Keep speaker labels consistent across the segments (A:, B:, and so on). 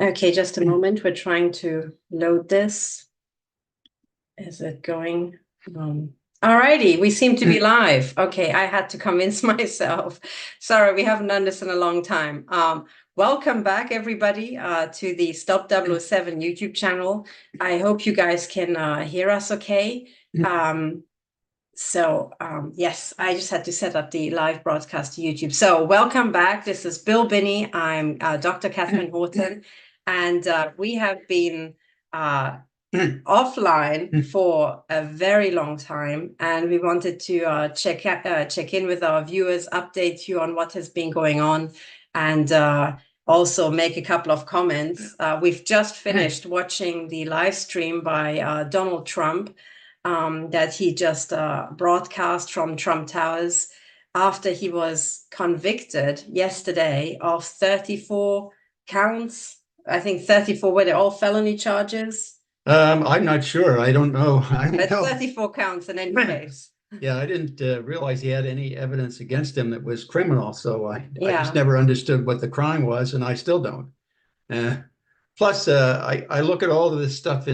A: Okay, just a moment. We're trying to load this. Is it going? All righty, we seem to be live. Okay, I had to convince myself. Sorry, we haven't done this in a long time. Welcome back, everybody, to the Stop 007 YouTube channel. I hope you guys can hear us okay. Yes, I just had to set up the live broadcast to YouTube. So welcome back. This is Bill Binney. I'm Dr. Katherine Horton, and we have been offline for a very long time, and we wanted to check in with our viewers, update you on what has been going on, and also make a couple of comments. We've just finished watching the live stream by Donald Trump that he just broadcast from Trump Towers after he was convicted yesterday of 34 counts. I think 34, were they all felony charges?
B: I'm not sure. I don't know. I don't know.
A: 34 counts in any case.
B: Yeah, I didn't realize he had any evidence against him that was criminal. So I just never understood what the crime was, and I still don't. Plus, I look at all of this stuff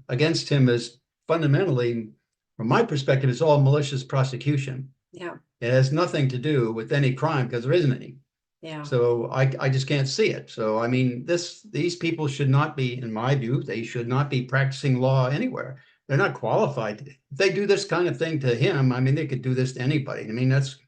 B: against him as fundamentally, from my perspective, it's all malicious prosecution.
A: Yeah.
B: It has nothing to do with any crime because there isn't any.
A: Yeah.
B: So I just can't see it. So I mean, these people should not be, in my view, they should not be practicing law anywhere. They're not qualified. If they do this kind of thing to him, I mean, they could do this to anybody. I mean, that's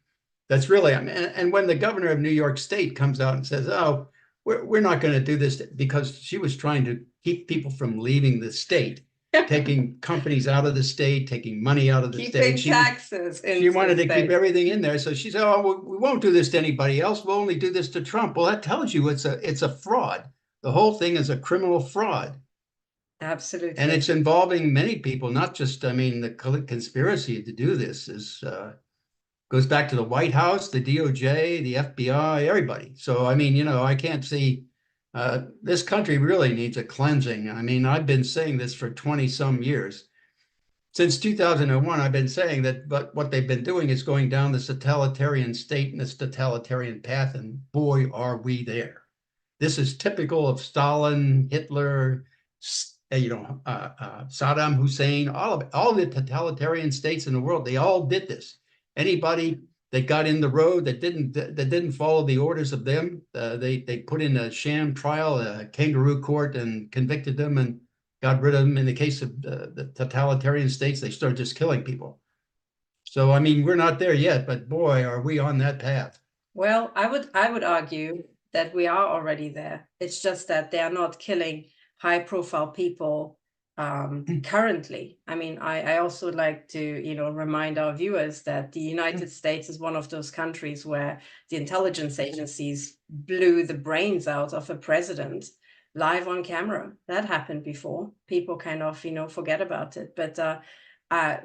B: really, I mean, and when the governor of New York State comes out and says, "Oh, we're not going to do this," because she was trying to keep people from leaving the state, taking companies out of the state, taking money out of the state.
A: Keeping taxes.
B: She wanted to keep everything in there. So she said, "Oh, we won't do this to anybody else. We'll only do this to Trump." Well, that tells you it's a fraud. The whole thing is a criminal fraud.
A: Absolutely.
B: And it's involving many people, not just, I mean, the conspiracy to do this goes back to the White House, the DOJ, the FBI, everybody. So, I mean, I can't see. This country really needs a cleansing. I mean, I've been saying this for 20 some years. Since 2001, I've been saying that, but what they've been doing is going down this totalitarian state and this totalitarian path, and boy, are we there. This is typical of Stalin, Hitler, Saddam Hussein, all the totalitarian states in the world. They all did this. Anybody that got in the road that didn't follow the orders of them, they put in a sham trial, a kangaroo court, and convicted them and got rid of them. In the case of the totalitarian states, they started just killing people. So I mean, we're not there yet, but boy, are we on that path.
A: Well, I would argue that we are already there. It's just that they are not killing high-profile people currently. I mean, I also like to, remind our viewers that the United States is one of those countries where the intelligence agencies blew the brains out of a president live on camera. That happened before. People kind of, forget about it. But,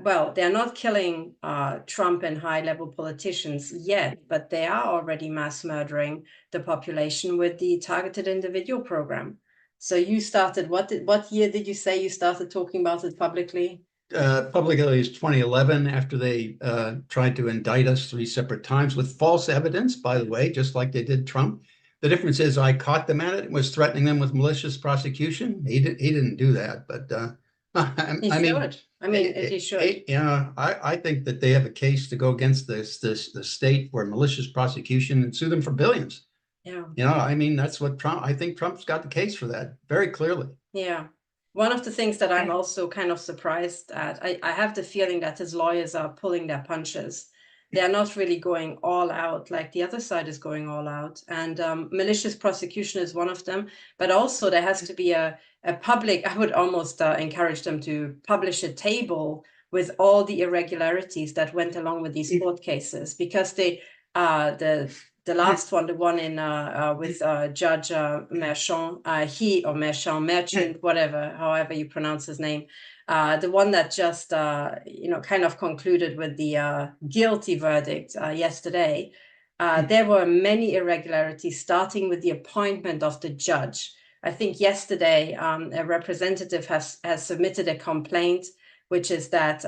A: well, they're not killing Trump and high-level politicians yet, but they are already mass murdering the population with the targeted individual program. So you started, what year did you say you started talking about it publicly?
B: Publicly is 2011, after they tried to indict us 3 separate times with false evidence, by the way, just like they did Trump. The difference is I caught them at it and was threatening them with malicious prosecution. He didn't do that, but
A: he should.
B: I think that they have a case to go against the state for malicious prosecution and sue them for billions.
A: Yeah.
B: I mean, that's what I think Trump's got the case for that very clearly.
A: Yeah. One of the things that I'm also kind of surprised at, I have the feeling that his lawyers are pulling their punches. They're not really going all out like the other side is going all out. And malicious prosecution is one of them. But also there has to be a public, I would almost encourage them to publish a table with all the irregularities that went along with these court cases, because the last one, the one in with Judge Merchant, whatever, however you pronounce his name, the one that just kind of concluded with the guilty verdict yesterday. There were many irregularities, starting with the appointment of the judge. I think yesterday a representative has submitted a complaint, which is that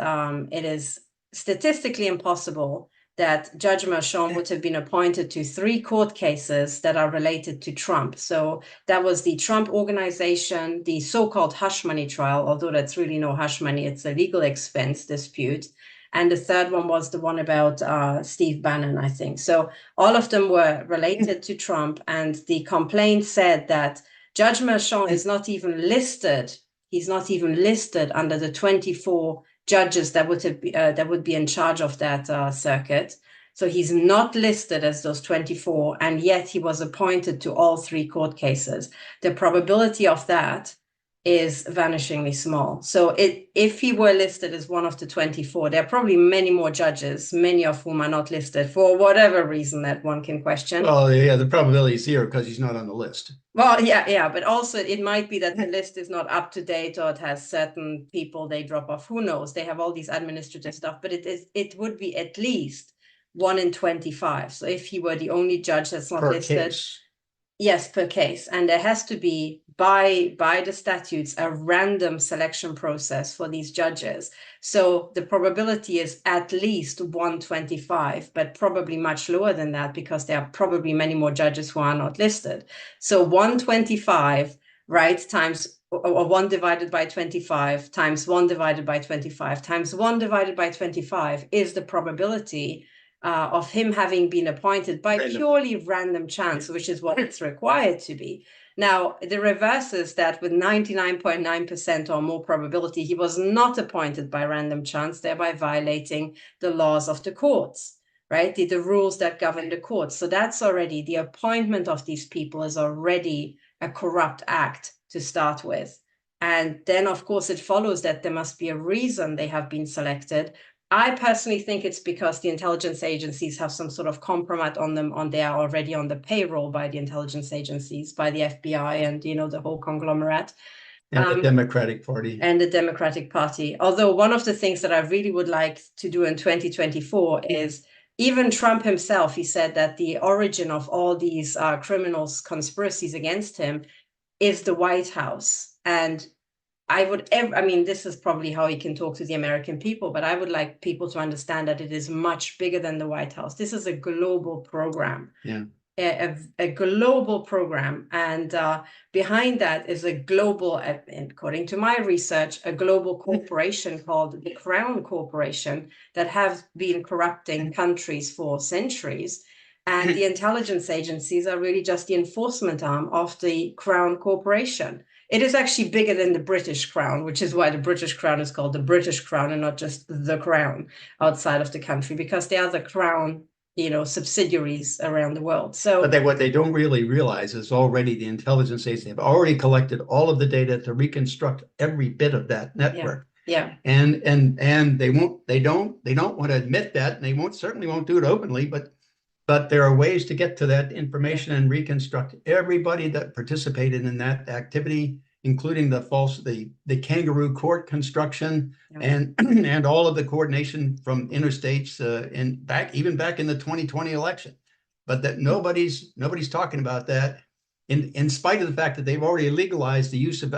A: it is statistically impossible that Judge Merchan would have been appointed to 3 court cases that are related to Trump. So that was the Trump Organization, the so-called hush money trial, although that's really no hush money, it's a legal expense dispute. And the third one was the one about Steve Bannon, I think. So all of them were related to Trump, and the complaint said that Judge Merchan is not even listed. He's not even listed under the 24 judges that would be in charge of that circuit. So he's not listed as those 24, and yet he was appointed to all 3 court cases. The probability of that is vanishingly small. So if he were listed as one of the 24, there are probably many more judges, many of whom are not listed for whatever reason that one can question.
B: Well, yeah, the probability is 0 because he's not on the list.
A: Well, yeah, but also it might be that the list is not up to date, or it has certain people they drop off. Who knows? They have all these administrative stuff, but it would be at least 1 in 25. So if he were the only judge that's not listed.
B: Case.
A: Yes, per case. And there has to be, by the statutes, a random selection process for these judges. So the probability is at least 125, but probably much lower than that, because there are probably many more judges who are not listed. So 125, right, times, or 1 divided by 25 times 1 divided by 25 times 1 divided by 25 is the probability of him having been appointed by purely random chance, which is what it's required to be. Now, the reverse is that with 99.9% or more probability, he was not appointed by random chance, thereby violating the laws of the courts, right? The rules that govern the courts. So that's already, the appointment of these people is already a corrupt act to start with. And then, of course, it follows that there must be a reason they have been selected. I personally think it's because the intelligence agencies have some sort of compromise on them, they are already on the payroll by the intelligence agencies, by the FBI, and, you know, the whole conglomerate.
B: And the Democratic Party.
A: And the Democratic Party. Although one of the things that I really would like to do in 2024 is, even Trump himself, he said that the origin of all these criminals' conspiracies against him is the White House. And I mean, this is probably how he can talk to the American people, but I would like people to understand that it is much bigger than the White House. This is a global program.
B: Yeah.
A: A global program, and behind that is a global, according to my research, a global corporation called the Crown Corporation that have been corrupting countries for centuries. And the intelligence agencies are really just the enforcement arm of the Crown Corporation. It is actually bigger than the British Crown, which is why the British Crown is called the British Crown and not just the Crown outside of the country, because they are the Crown, you know, subsidiaries around the world. So,
B: but what they don't really realize is already the intelligence agencies have already collected all of the data to reconstruct every bit of that network.
A: Yeah.
B: And they don't want to admit that, and they certainly won't do it openly, but there are ways to get to that information and reconstruct everybody that participated in that activity, including the kangaroo court construction, and all of the coordination from interstates even back in the 2020 election. But that nobody's talking about that, in spite of the fact that they've already legalized the use of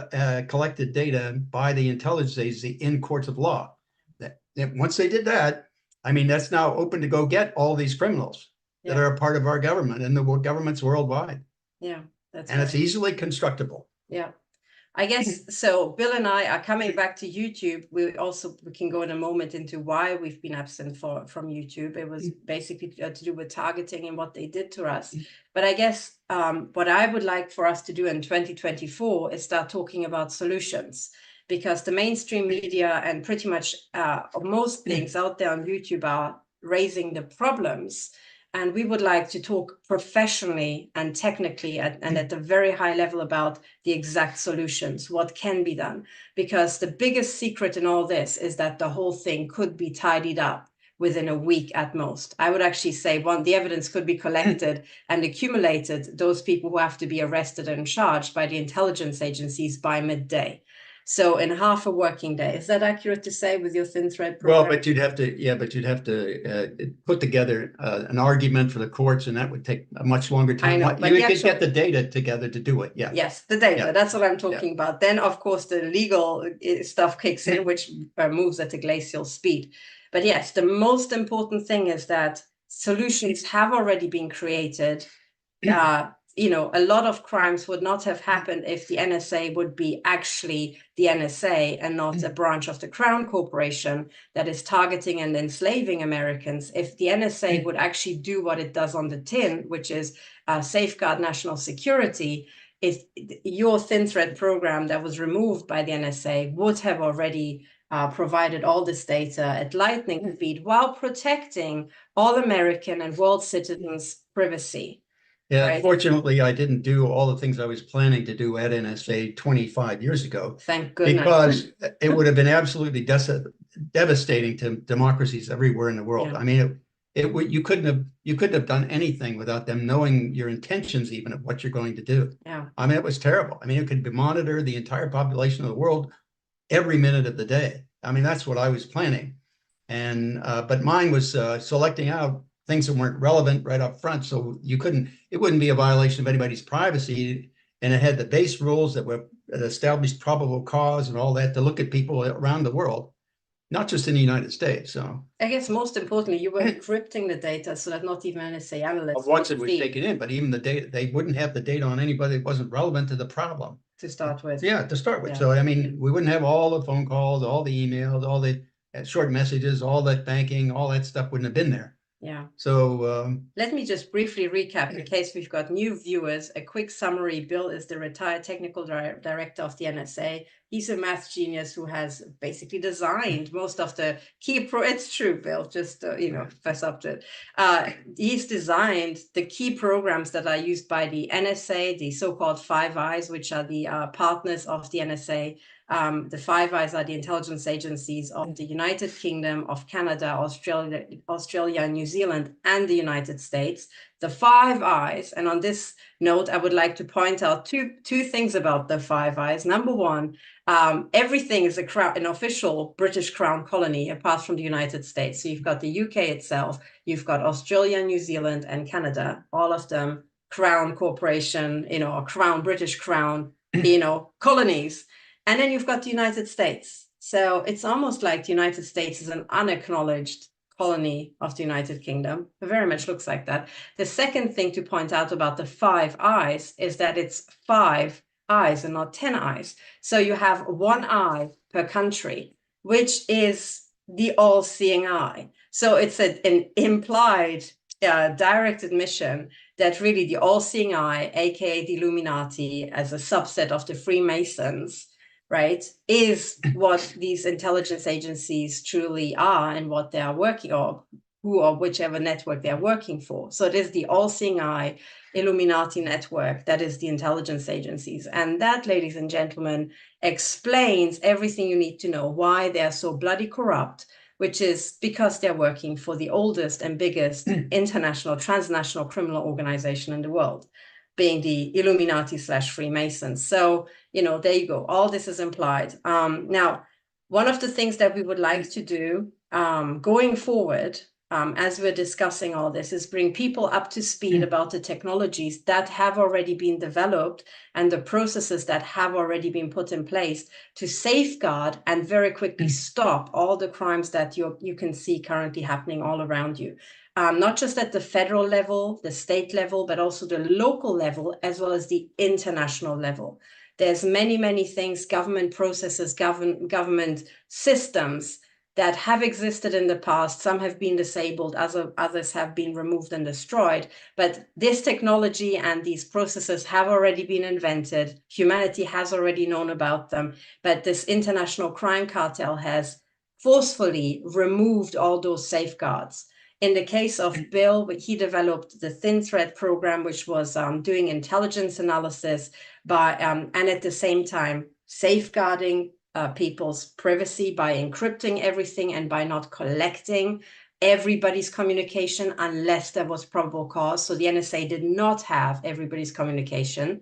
B: collected data by the intelligence agency in courts of law. That once they did that, I mean, that's now open to go get all these criminals that are a part of our government and the governments worldwide.
A: Yeah,
B: it's easily constructible.
A: Yeah, I guess so. Bill and I are coming back to YouTube. We can go in a moment into why we've been absent from YouTube. It was basically to do with targeting and what they did to us. But I guess what I would like for us to do in 2024 is start talking about solutions, because the mainstream media and pretty much most things out there on YouTube are raising the problems. And we would like to talk professionally and technically and at a very high level about the exact solutions, what can be done. Because the biggest secret in all this is that the whole thing could be tidied up within a week at most. I would actually say the evidence could be collected and accumulated, those people who have to be arrested and charged by the intelligence agencies by midday. So in half a working day. Is that accurate to say with your thin thread program?
B: Well, but you'd have to put together an argument for the courts, and that would take a much longer time.
A: I know,
B: you could get the data together to do it. Yeah.
A: Yes, the data. Yeah. That's what I'm talking about. Then, of course, the legal stuff kicks in, which moves at a glacial speed. But yes, the most important thing is that solutions have already been created. You know, a lot of crimes would not have happened if the NSA would be actually the NSA and not a branch of the Crown Corporation that is targeting and enslaving Americans. If the NSA would actually do what it does on the tin, which is safeguard national security, if your thin thread program that was removed by the NSA would have already provided all this data at lightning speed while protecting all American and world citizens' privacy.
B: Yeah,
A: right?
B: Fortunately, I didn't do all the things I was planning to do at NSA 25 years ago.
A: Thank goodness.
B: Because it would have been absolutely devastating to democracies everywhere in the world.
A: Yeah.
B: I mean, you couldn't have done anything without them knowing your intentions, even of what you're going to do.
A: Yeah.
B: I mean, it was terrible. I mean, it could monitor the entire population of the world every minute of the day. I mean, that's what I was planning. And but mine was selecting out things that weren't relevant right up front. So it wouldn't be a violation of anybody's privacy. And it had the base rules that were established probable cause and all that to look at people around the world, not just in the United States. So
A: I guess most importantly, you were encrypting the data so that not even NSA analysts
B: once it was taken in, but even the data, they wouldn't have the data on anybody that wasn't relevant to the problem.
A: To start with.
B: Yeah, to start with.
A: Yeah.
B: So, I mean, we wouldn't have all the phone calls, all the emails, all the short messages, all that banking, all that stuff wouldn't have been there.
A: Yeah.
B: So
A: let me just briefly recap in case we've got new viewers. A quick summary. Bill is the retired technical director of the NSA. He's a math genius who has basically designed most of the key it's true, Bill, just fess up to it. He's designed the key programs that are used by the NSA, the so-called Five Eyes, which are the partners of the NSA. The Five Eyes are the intelligence agencies of the United Kingdom, of Canada, Australia, New Zealand, and the United States. The Five Eyes, and on this note, I would like to point out two things about the Five Eyes. Number one, everything is an official British Crown colony apart from the United States. So you've got the UK itself, you've got Australia, New Zealand, and Canada, all of them Crown Corporation, or Crown, British Crown, colonies. And then you've got the United States. So it's almost like the United States is an unacknowledged colony of the United Kingdom. It very much looks like that. The second thing to point out about the Five Eyes is that it's 5 eyes and not 10 eyes. So you have 1 eye per country, which is the all-seeing eye. So it's an implied direct admission that really the all-seeing eye, aka the Illuminati, as a subset of the Freemasons, right, is what these intelligence agencies truly are and what they are working on, or whichever network they're working for. So it is the all-seeing eye Illuminati network that is the intelligence agencies. And that, ladies and gentlemen, explains everything you need to know, why they're so bloody corrupt, which is because they're working for the oldest and biggest international, transnational criminal organization in the world, being the Illuminati/Freemasons. So, there you go. All this is implied. Now, one of the things that we would like to do going forward, as we're discussing all this, is bring people up to speed about the technologies that have already been developed and the processes that have already been put in place to safeguard and very quickly stop all the crimes that you can see currently happening all around you. Not just at the federal level, the state level, but also the local level, as well as the international level. There's many, many things, government processes, government systems that have existed in the past. Some have been disabled, others have been removed and destroyed. But this technology and these processes have already been invented. Humanity has already known about them. But this international crime cartel has forcefully removed all those safeguards. In the case of Bill, he developed the Thin Thread program, which was doing intelligence analysis and at the same time safeguarding people's privacy by encrypting everything and by not collecting everybody's communication unless there was probable cause. So the NSA did not have everybody's communication.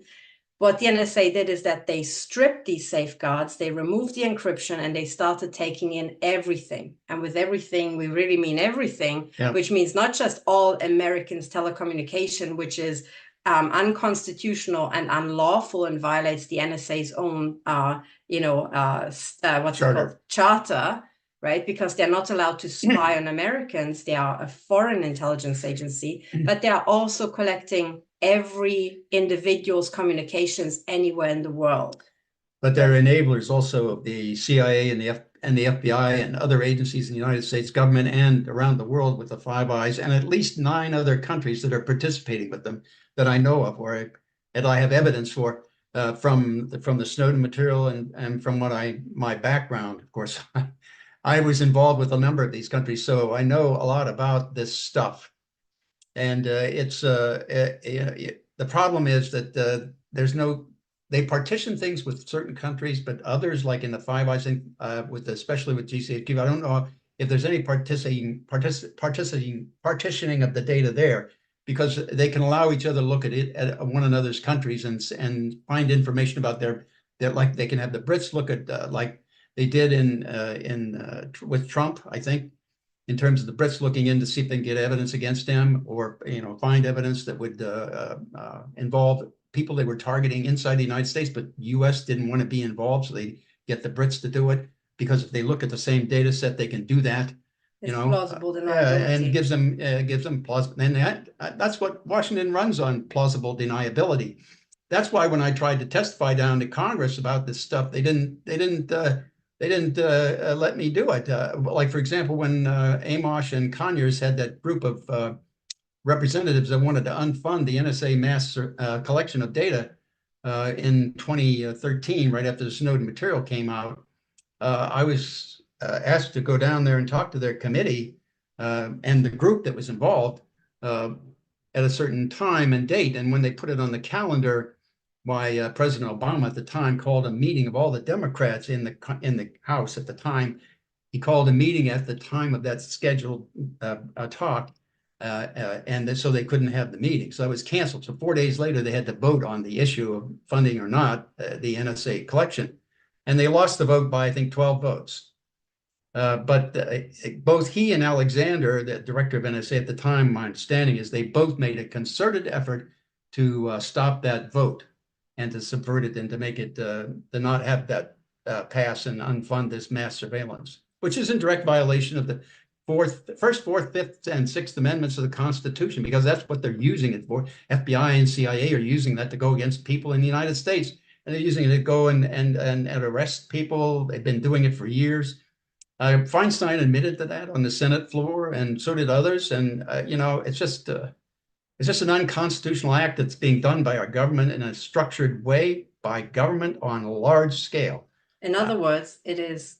A: What the NSA did is that they stripped these safeguards, they removed the encryption, and they started taking in everything. And with everything, we really mean everything, which means not just all Americans' telecommunication, which is unconstitutional and unlawful and violates the NSA's own, charter, right? Because they're not allowed to spy on Americans. They are a foreign intelligence agency, but they are also collecting every individual's communications anywhere in the world.
B: But they're enablers also of the CIA and the FBI and other agencies in the United States government and around the world with the Five Eyes, and at least 9 other countries that are participating with them that I know of, and I have evidence for from the Snowden material and from my background. Of course, I was involved with a number of these countries, so I know a lot about this stuff. And the problem is that they partition things with certain countries, but others, like in the Five Eyes, especially with GCHQ, I don't know if there's any partitioning of the data there, because they can allow each other to look at one another's countries and find information about like they can have the Brits look at like they did with Trump, I think, in terms of the Brits looking in to see if they can get evidence against him, or find evidence that would involve people they were targeting inside the United States, but U.S. didn't want to be involved, so they get the Brits to do it, because if they look at the same data set, they can do that.
A: It's plausible deniability.
B: And gives them plausible. And that's what Washington runs on, plausible deniability. That's why when I tried to testify down to Congress about this stuff, they didn't let me do it. Like, for example, when Amash and Conyers had that group of representatives that wanted to unfund the NSA mass collection of data in 2013, right after the Snowden material came out, I was asked to go down there and talk to their committee and the group that was involved at a certain time and date. And when they put it on the calendar, why President Obama at the time called a meeting of all the Democrats in the House at the time. He called a meeting at the time of that scheduled talk, and so they couldn't have the meeting. So it was canceled. So 4 days later, they had to vote on the issue of funding or not the NSA collection. And they lost the vote by, I think, 12 votes. But both he and Alexander, the director of NSA at the time, my understanding is they both made a concerted effort to stop that vote and to subvert it and to make it to not have that pass and unfund this mass surveillance, which is in direct violation of the First, Fourth, Fifth, and Sixth Amendments of the Constitution, because that's what they're using it for. FBI and CIA are using that to go against people in the United States, and they're using it to go and arrest people. They've been doing it for years. Feinstein admitted to that on the Senate floor, and so did others. And it's just an unconstitutional act that's being done by our government in a structured way, by government on a large scale.
A: In other words, it is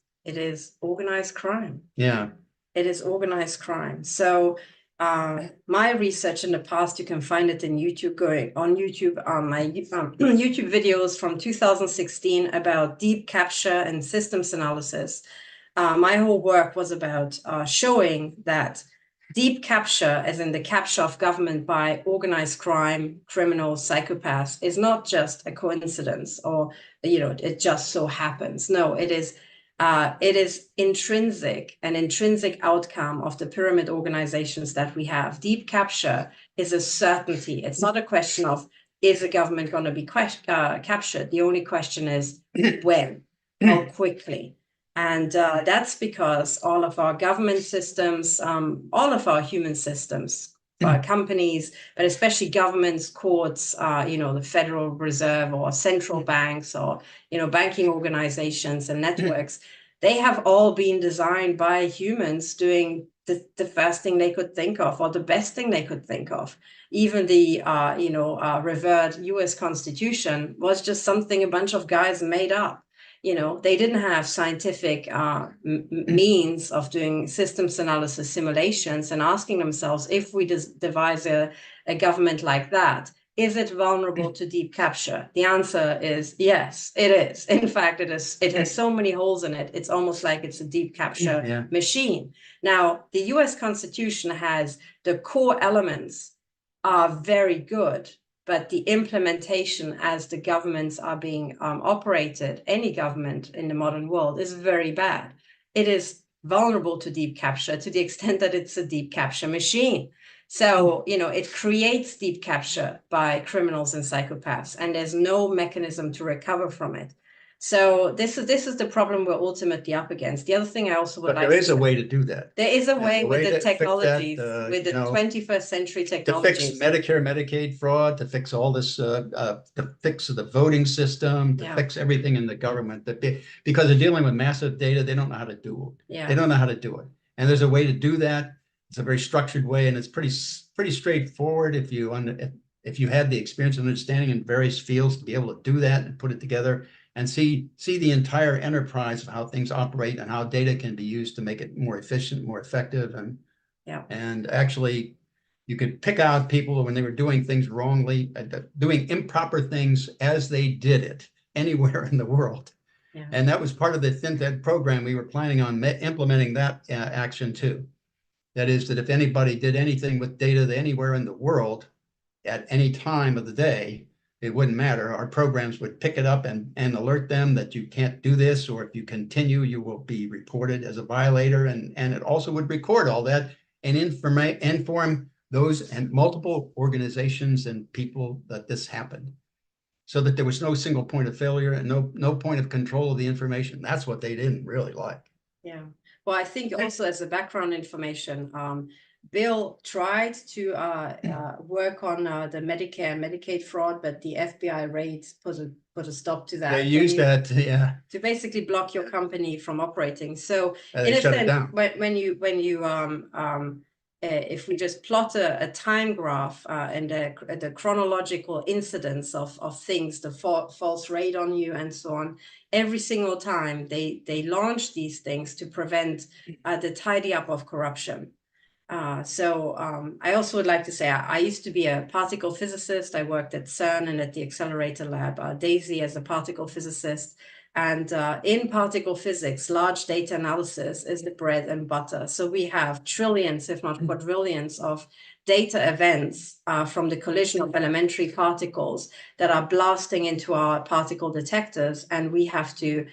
A: organized crime.
B: Yeah.
A: It is organized crime. So my research in the past, you can find it in YouTube, my YouTube videos from 2016 about deep capture and systems analysis. My whole work was about showing that deep capture, as in the capture of government by organized crime, criminals, psychopaths, is not just a coincidence or, it just so happens. No, it is an intrinsic outcome of the pyramid organizations that we have. Deep capture is a certainty. It's not a question of, is the government going to be captured? The only question is when, how quickly. And that's because all of our government systems, all of our human systems, companies, but especially governments, courts, the Federal Reserve or central banks or, banking organizations and networks, they have all been designed by humans doing the first thing they could think of, or the best thing they could think of. Even the, revered US Constitution was just something a bunch of guys made up. They didn't have scientific means of doing systems analysis simulations and asking themselves, if we devise a government like that, is it vulnerable to deep capture? The answer is yes, it is. In fact, it is. It has so many holes in it. It's almost like it's a deep capture machine. Now, the US Constitution has the core elements are very good, but the implementation as the governments are being operated, any government in the modern world, is very bad. It is vulnerable to deep capture to the extent that it's a deep capture machine. So, it creates deep capture by criminals and psychopaths, and there's no mechanism to recover from it. So this is the problem we're ultimately up against. The other thing I also would
B: But
A: like
B: there
A: to
B: is a
A: say,
B: way to do that.
A: there is a
B: And
A: way
B: the
A: with
B: way
A: the
B: to fix that,
A: technologies, with
B: you
A: the
B: know,
A: 21st century
B: to fix
A: technologies.
B: Medicare, Medicaid fraud, to fix all this, to fix the voting system, to
A: Yeah.
B: fix everything in the government. Because they're dealing with massive data, they don't know how to do it.
A: Yeah.
B: They don't know how to do it. And there's a way to do that. It's a very structured way, and it's pretty straightforward if you had the experience and understanding in various fields to be able to do that and put it together and see the entire enterprise of how things operate and how data can be used to make it more efficient, more effective, and
A: Yeah.
B: and actually you could pick out people when they were doing things wrongly, doing improper things as they did it anywhere in the world.
A: Yeah.
B: And that was part of the FinTech program. We were planning on implementing that action too. That is that if anybody did anything with data anywhere in the world at any time of the day, it wouldn't matter. Our programs would pick it up and alert them that you can't do this, or if you continue, you will be reported as a violator. And it also would record all that and inform those and multiple organizations and people that this happened, so that there was no single point of failure and no point of control of the information. That's what they didn't really like.
A: Yeah. Well, I think also as a background information, Bill tried to work on the Medicare and Medicaid fraud, but the FBI raids put a stop to that.
B: They used that, yeah,
A: to basically block your company from operating. So
B: they
A: in a
B: shut it
A: sense,
B: down.
A: when you if we just plot a time graph and the chronological incidence of things, the false raid on you and so on, every single time they launch these things to prevent the tidy up of corruption. So I also would like to say I used to be a particle physicist. I worked at CERN and at the accelerator lab, Daisy as a particle physicist. And in particle physics, large data analysis is the bread and butter. So we have trillions, if not quadrillions, of data events from the collision of elementary particles that are blasting into our particle detectors. And we have to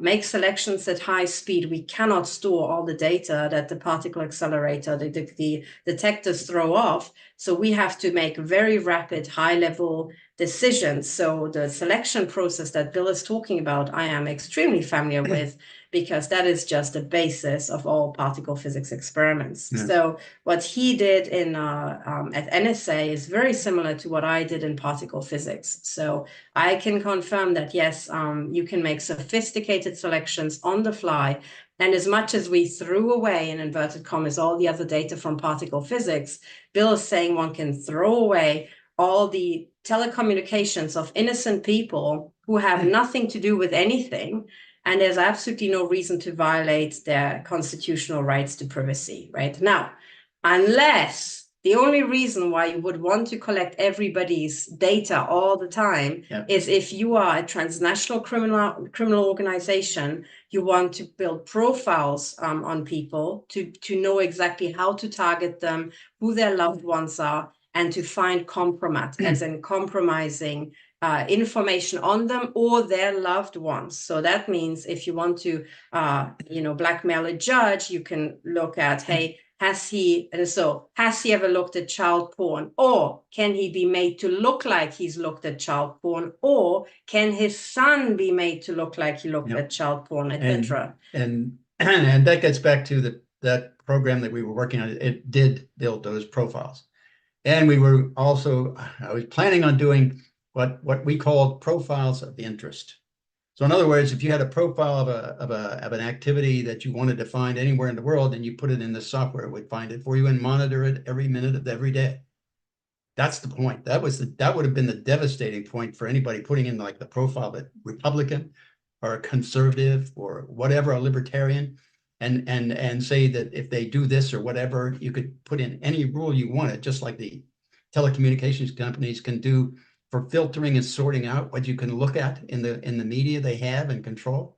A: make selections at high speed. We cannot store all the data that the particle accelerator, the detectors throw off. So we have to make very rapid, high-level decisions. So the selection process that Bill is talking about, I am extremely familiar with, because that is just the basis of all particle physics experiments. Yeah. So what he did in at NSA is very similar to what I did in particle physics. So I can confirm that, yes, you can make sophisticated selections on the fly. And as much as we threw away, in inverted commas, all the other data from particle physics, Bill is saying one can throw away all the telecommunications of innocent people who have nothing to do with anything. And there's absolutely no reason to violate their constitutional rights to privacy, right? Now, unless the only reason why you would want to collect everybody's data all the time is if you are a transnational criminal organization, you want to build profiles on people to know exactly how to target them, who their loved ones are, and to find compromise, as in compromising information on them or their loved ones. So that means if you want to, blackmail a judge, you can look at, hey, has he ever looked at child porn? Or can he be made to look like he's looked at child porn? Or can his son be made to look like he looked at child porn, etc.?
B: And that gets back to that program that we were working on. It did build those profiles. And we were also, I was planning on doing what we called profiles of interest. So in other words, if you had a profile of an activity that you wanted to find anywhere in the world and you put it in the software, it would find it for you and monitor it every minute of every day. That's the point. That would have been the devastating point for anybody putting in like the profile of a Republican or a conservative or whatever, a libertarian, and say that if they do this or whatever, you could put in any rule you wanted, just like the telecommunications companies can do for filtering and sorting out what you can look at in the media they have and control.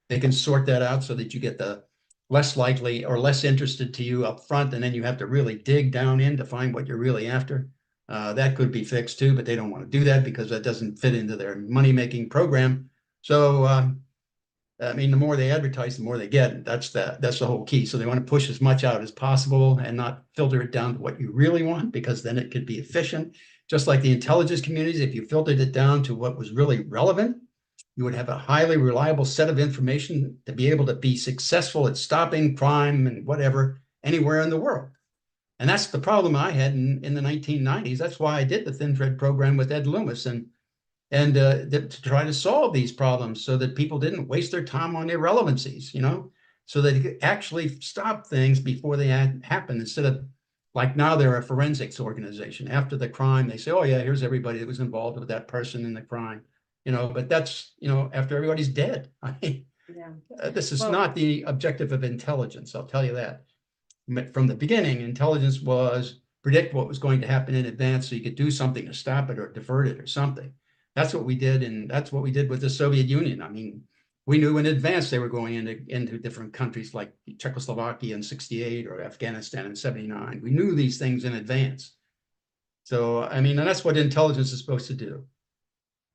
B: They can sort that out so that you get the less likely or less interested to you up front, and then you have to really dig down in to find what you're really after. That could be fixed too, but they don't want to do that because that doesn't fit into their money-making program. So, I mean, the more they advertise, the more they get. That's the whole key. So they want to push as much out as possible and not filter it down to what you really want, because then it could be efficient. Just like the intelligence communities, if you filtered it down to what was really relevant, You would have a highly reliable set of information to be able to be successful at stopping crime and whatever anywhere in the world. And that's the problem I had in the 1990s. That's why I did the Thin Thread program with Ed Loomis and to try to solve these problems so that people didn't waste their time on irrelevancies, so they could actually stop things before they happen instead of like now they're a forensics organization. After the crime, they say, oh yeah, here's everybody that was involved with that person in the crime, but that's, after everybody's dead. I mean,
A: Yeah.
B: this is
A: Well,
B: not the objective of intelligence, I'll tell you that. From the beginning, intelligence was predict what was going to happen in advance so you could do something to stop it or divert it or something. That's what we did, and that's what we did with the Soviet Union. I mean, we knew in advance they were going into different countries like Czechoslovakia in 68 or Afghanistan in 79. We knew these things in advance. So, I mean, and that's what intelligence is supposed to do.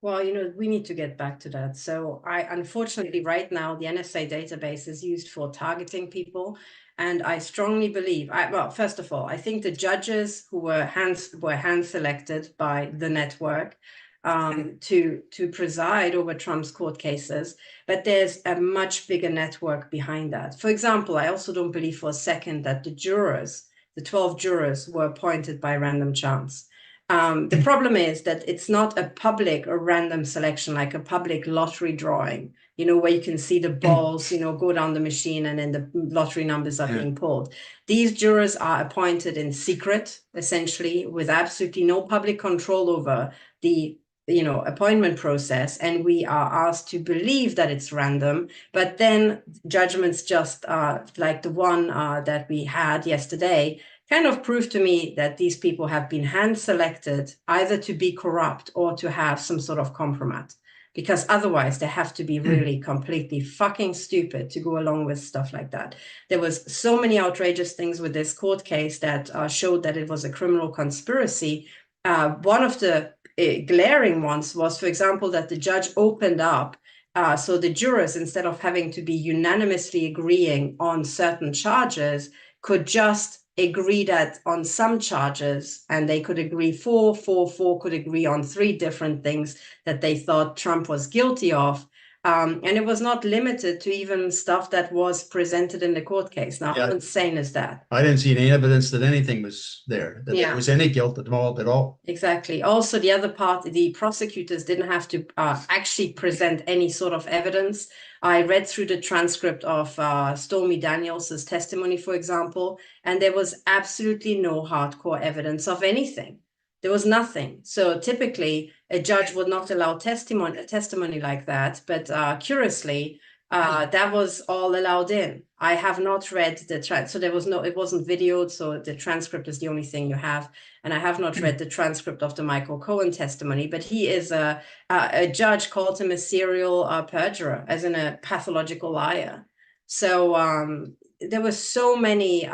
A: well, we need to get back to that. So unfortunately, right now, the NSA database is used for targeting people. And I strongly believe, well, first of all, I think the judges who were hand selected by the network to preside over Trump's court cases, but there's a much bigger network behind that. For example, I also don't believe for a second that the 12 jurors were appointed by random chance. The problem is that it's not a public or random selection, like a public lottery drawing, where you can see the balls, go down the machine and then the lottery numbers are being pulled. These jurors are appointed in secret, essentially, with absolutely no public control over the appointment process, and we are asked to believe that it's random, but then judgments just like the one that we had yesterday kind of proved to me that these people have been hand selected either to be corrupt or to have some sort of compromise, because otherwise they have to be really completely fucking stupid to go along with stuff like that. There was so many outrageous things with this court case that showed that it was a criminal conspiracy. One of the glaring ones was, for example, that the judge opened up so the jurors, instead of having to be unanimously agreeing on certain charges, could just agree that on some charges, and they could agree four could agree on 3 different things that they thought Trump was guilty of. And it was not limited to even stuff that was presented in the court case. Now, how insane is that?
B: I didn't see any evidence that anything was there, that there was any guilt at all.
A: Exactly. Also, the other part, the prosecutors didn't have to actually present any sort of evidence. I read through the transcript of Stormy Daniels' testimony, for example, and there was absolutely no hardcore evidence of anything. There was nothing. So typically, a judge would not allow testimony like that. But curiously, that was all allowed in. I have not read the so there was it wasn't videoed, so the transcript is the only thing you have. And I have not read the transcript of the Michael Cohen testimony, but he is a judge called him a serial perjurer, as in a pathological liar. So there were so many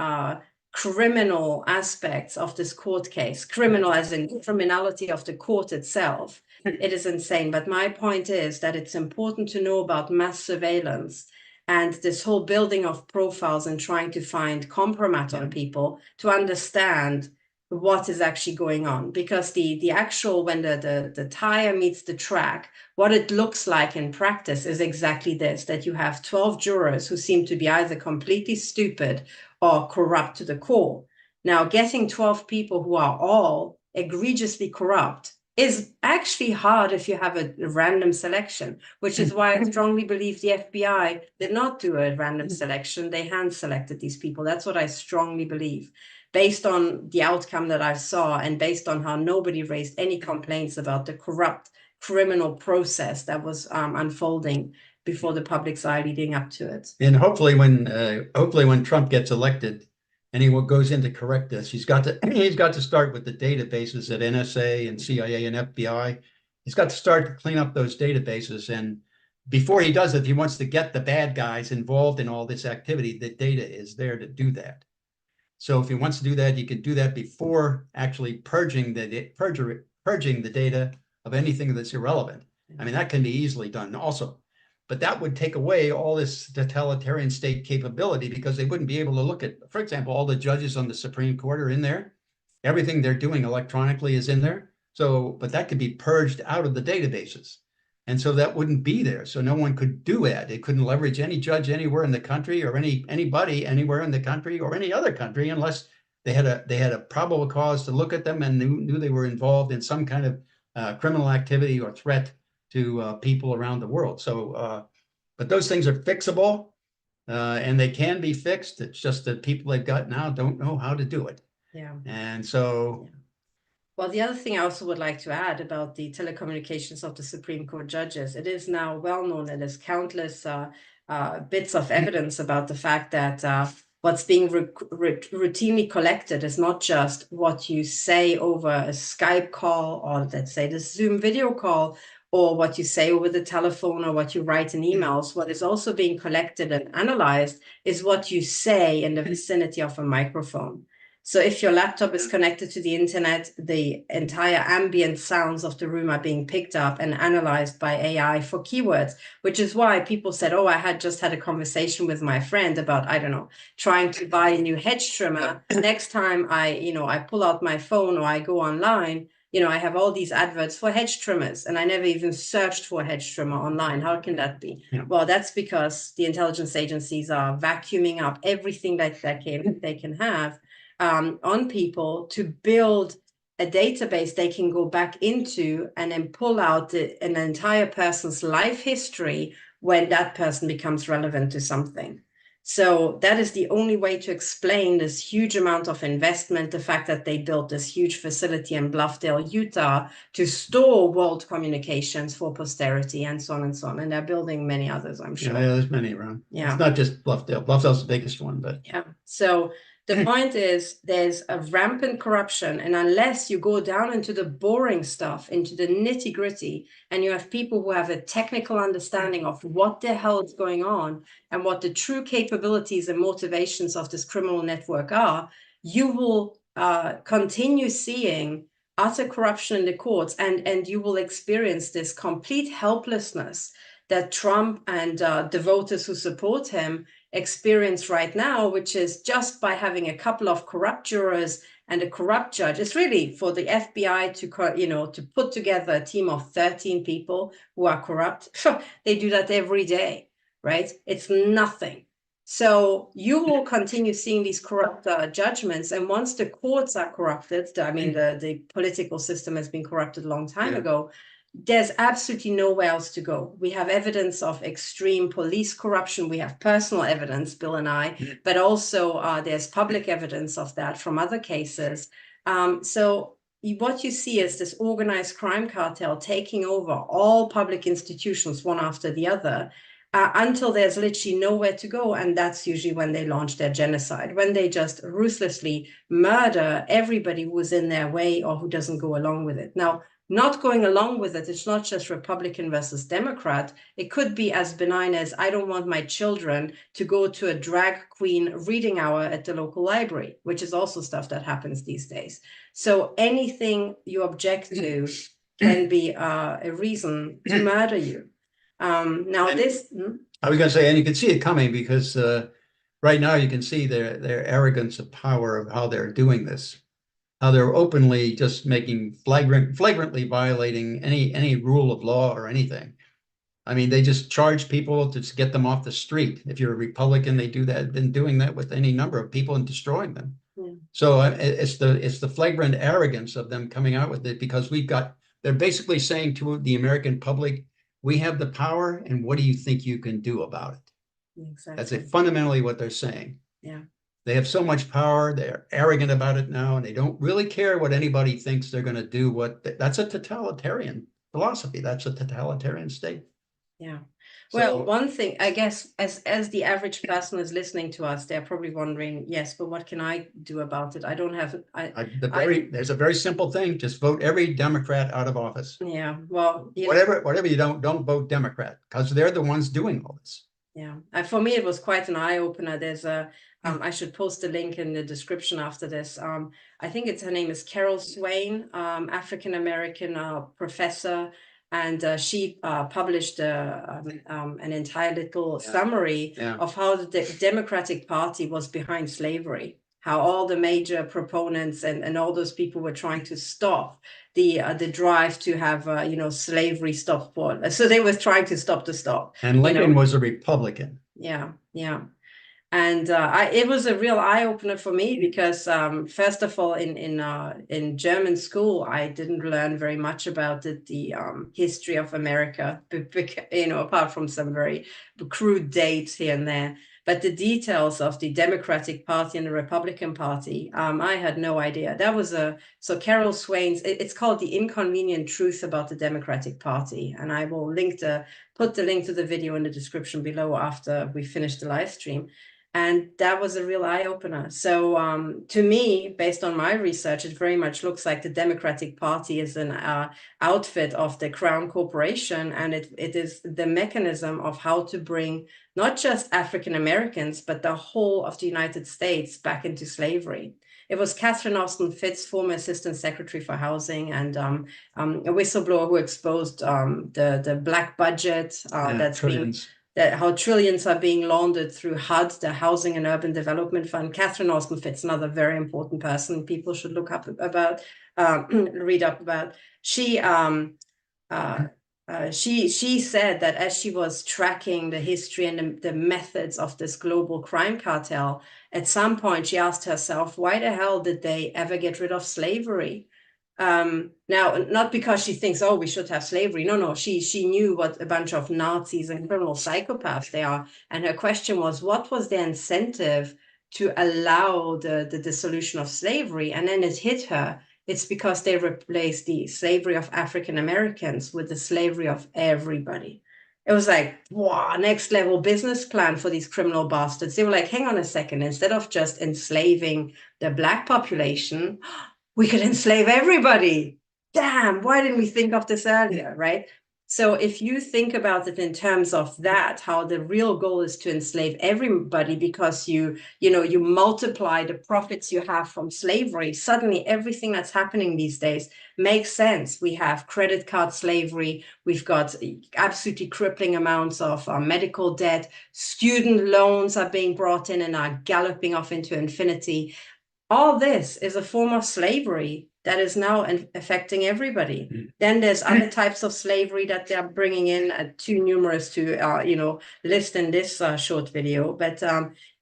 A: criminal aspects of this court case, criminal as in criminality of the court itself. It is insane. But my point is that it's important to know about mass surveillance and this whole building of profiles and trying to find compromise on people to understand what is actually going on, because the actual, when the tire meets the track, what it looks like in practice is exactly this, that you have 12 jurors who seem to be either completely stupid or corrupt to the core. Now, getting 12 people who are all egregiously corrupt is actually hard if you have a random selection, which is why I strongly believe the FBI did not do a random selection. They hand selected these people. That's what I strongly believe, based on the outcome that I saw and based on how nobody raised any complaints about the corrupt criminal process that was unfolding before the public's eye leading up to it.
B: And hopefully when Trump gets elected and he goes in to correct this, he's got to start with the databases at NSA and CIA and FBI. He's got to start to clean up those databases. And before he does it, he wants to get the bad guys involved in all this activity. The data is there to do that. So if he wants to do that, you can do that before actually purging the data of anything that's irrelevant. I mean, that can be easily done also. But that would take away all this totalitarian state capability, because they wouldn't be able to look at, for example, all the judges on the Supreme Court are in there. Everything they're doing electronically is in there. So, but that could be purged out of the databases. And so that wouldn't be there. So no one could do it. They couldn't leverage any judge anywhere in the country or anybody anywhere in the country or any other country unless they had a probable cause to look at them and knew they were involved in some kind of criminal activity or threat to people around the world. So, but those things are fixable and they can be fixed. It's just that people they've got now don't know how to do it.
A: Yeah.
B: And so.
A: Yeah. Well, the other thing I also would like to add about the telecommunications of the Supreme Court judges, it is now well known that there's countless bits of evidence about the fact that what's being routinely collected is not just what you say over a Skype call or let's say the Zoom video call or what you say over the telephone or what you write in emails. What is also being collected and analyzed is what you say in the vicinity of a microphone. So if your laptop is connected to the internet, the entire ambient sounds of the room are being picked up and analyzed by AI for keywords, which is why people said, oh, I had just had a conversation with my friend about, I don't know, trying to buy a new hedge trimmer. Next time I pull out my phone or I go online, I have all these adverts for hedge trimmers and I never even searched for a hedge trimmer online. How can that be?
B: Yeah.
A: Well, that's because the intelligence agencies are vacuuming up everything that they can have on people to build a database they can go back into and then pull out an entire person's life history when that person becomes relevant to something. So that is the only way to explain this huge amount of investment, the fact that they built this huge facility in Bluffdale, Utah, to store world communications for posterity and so on and so on. And they're building many others, I'm sure.
B: Yeah, there's many around.
A: Yeah.
B: It's not just Bluffdale. Bluffdale's the biggest one, but.
A: Yeah. So the point is there's a rampant corruption. And unless you go down into the boring stuff, into the nitty gritty, and you have people who have a technical understanding of what the hell is going on and what the true capabilities and motivations of this criminal network are, you will continue seeing utter corruption in the courts and you will experience this complete helplessness that Trump and the voters who support him experience right now, which is just by having a couple of corrupt jurors and a corrupt judge. It's really for the FBI to put together a team of 13 people who are corrupt. They do that every day, right? It's nothing. So you will continue seeing these corrupt judgments. And once the courts are corrupted, the political system has been corrupted a long time ago, there's absolutely nowhere else to go. We have evidence of extreme police corruption. We have personal evidence, Bill and I, but also there's public evidence of that from other cases. So what you see is this organized crime cartel taking over all public institutions one after the other until there's literally nowhere to go. And that's usually when they launch their genocide, when they just ruthlessly murder everybody who is in their way or who doesn't go along with it. Now, not going along with it, it's not just Republican versus Democrat. It could be as benign as I don't want my children to go to a drag queen reading hour at the local library, which is also stuff that happens these days. So anything you object to can be a reason to murder you.
B: I was going to say, and you can see it coming because right now you can see their arrogance of power of how they're doing this. How they're openly just making flagrantly violating any rule of law or anything. I mean, they just charge people to get them off the street. If you're a Republican, they do that. Been doing that with any number of people and destroying them. Yeah. So it's the flagrant arrogance of them coming out with it because they're basically saying to the American public, we have the power, and what do you think you can do about it? Exactly. That's fundamentally what they're saying. Yeah. They have so much power. They're arrogant about it now, and they don't really care what anybody thinks they're going to do. That's a totalitarian philosophy. That's a totalitarian state. Yeah. Well,
A: one thing, I guess, as the average person is listening to us, they're probably wondering, yes, but what can I do about it? I don't have.
B: There's a very simple thing. Just vote every Democrat out of office.
A: Yeah. Well,
B: whatever you don't vote Democrat because they're the ones doing all this.
A: Yeah. For me, it was quite an eye opener. There's I should post a link in the description after this. I think her name is Carol Swain, African-American professor. And she published an entire little summary of how the Democratic Party was behind slavery. how all the major proponents and all those people were trying to stop the drive to have slavery stopped. So they were trying to stop the stop.
B: And Lincoln was a Republican.
A: Yeah. And it was a real eye-opener for me because first of all, in German school, I didn't learn very much about the history of America, apart from some very crude dates here and there. But the details of the Democratic Party and the Republican Party, I had no idea. That was so Carol Swain's, it's called The Inconvenient Truth About the Democratic Party. And I will put the link to the video in the description below after we finish the live stream. And that was a real eye-opener. So to me, based on my research, it very much looks like the Democratic Party is an outfit of the Crown Corporation, and it is the mechanism of how to bring not just African Americans, but the whole of the United States back into slavery. It was Katherine Horton, former Assistant Secretary for Housing, and a whistleblower who exposed the black budget that's trillions. How trillions are being laundered through HUD, the Housing and Urban Development Fund. Katherine Horton, another very important person people should look up about, read up about. She said that as she was tracking the history and the methods of this global crime cartel, at some point she asked herself, why the hell did they ever get rid of slavery? Now, not because she thinks, oh, we should have slavery. No, she knew what a bunch of Nazis and criminal psychopaths they are. And her question was, what was their incentive to allow the dissolution of slavery? And then it hit her. It's because they replaced the slavery of African Americans with the slavery of everybody. It was like, wow, next level business plan for these criminal bastards. They were like, hang on a second, instead of just enslaving the Black population, we could enslave everybody. Damn, why didn't we think of this earlier, right? So if you think about it in terms of that, how the real goal is to enslave everybody because you multiply the profits you have from slavery, suddenly everything that's happening these days makes sense. We have credit card slavery. We've got absolutely crippling amounts of medical debt. Student loans are being brought in and are galloping off into infinity. All this is a form of slavery that is now affecting everybody. Then there's other types of slavery that they're bringing in, too numerous to list in this short video. But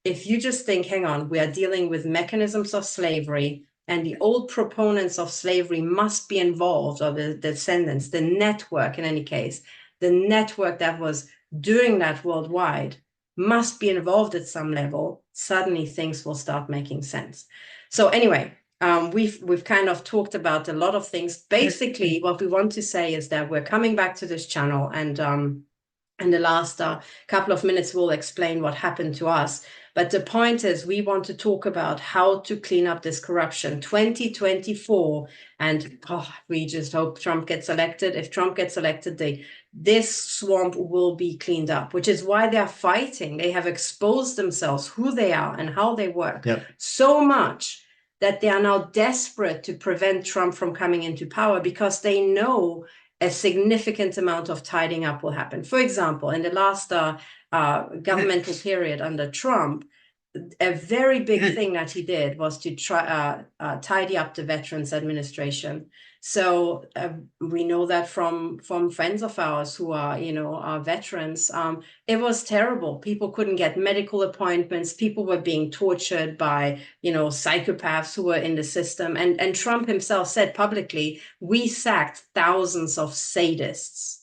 A: if you just think, hang on, we are dealing with mechanisms of slavery, and the old proponents of slavery must be involved, or the descendants, the network in any case, the network that was doing that worldwide must be involved at some level. Suddenly things will start making sense. So anyway, we've kind of talked about a lot of things. Basically, what we want to say is that we're coming back to this channel, and in the last couple of minutes, we'll explain what happened to us. But the point is, we want to talk about how to clean up this corruption. 2024, and we just hope Trump gets elected. If Trump gets elected, this swamp will be cleaned up, which is why they're fighting. They have exposed themselves, who they are and how they work, so much that they are now desperate to prevent Trump from coming into power, because they know a significant amount of tidying up will happen. For example, in the last governmental period under Trump, a very big thing that he did was to try tidy up the Veterans Administration. So we know that from friends of ours who are veterans. It was terrible. People couldn't get medical appointments. People were being tortured by psychopaths who were in the system. And Trump himself said publicly, we sacked thousands of sadists,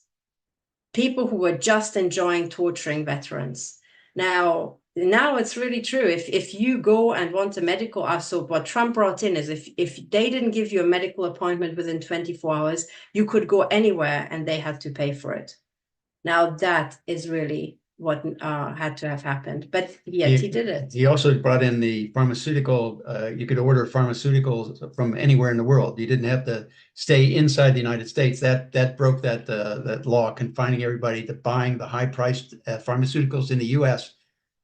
A: people who were just enjoying torturing veterans. Now it's really true. If you go and want a medical, so what Trump brought in is if they didn't give you a medical appointment within 24 hours, you could go anywhere and they had to pay for it. Now that is really what had to have happened, but yet he did it.
B: He also brought in the pharmaceutical, you could order pharmaceuticals from anywhere in the world. You didn't have to stay inside the United States. That broke that law confining everybody to buying the high-priced pharmaceuticals in the U.S.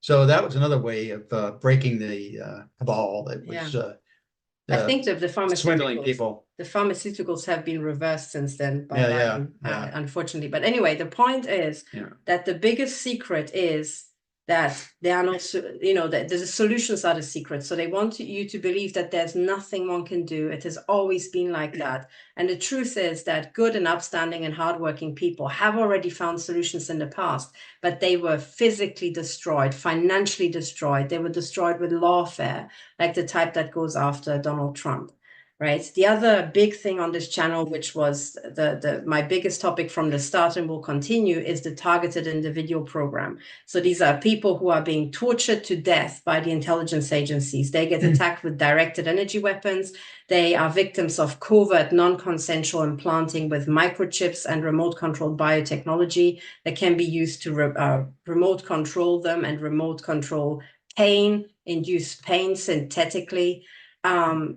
B: So that was another way of breaking the cabal that was
A: I think the pharmaceuticals,
B: swindling people.
A: The pharmaceuticals have been reversed since then by Biden, unfortunately. But anyway, the point is that the biggest secret is that there are no, that the solutions are the secret. So they want you to believe that there's nothing one can do. It has always been like that. And the truth is that good and upstanding and hardworking people have already found solutions in the past, but they were physically destroyed, financially destroyed. They were destroyed with lawfare, like the type that goes after Donald Trump. Right. The other big thing on this channel, which was my biggest topic from the start and will continue, is the targeted individual program. So these are people who are being tortured to death by the intelligence agencies. They get attacked with directed energy weapons. They are victims of covert non-consensual implanting with microchips and remote controlled biotechnology that can be used to remote control them and remote control pain, induce pain synthetically.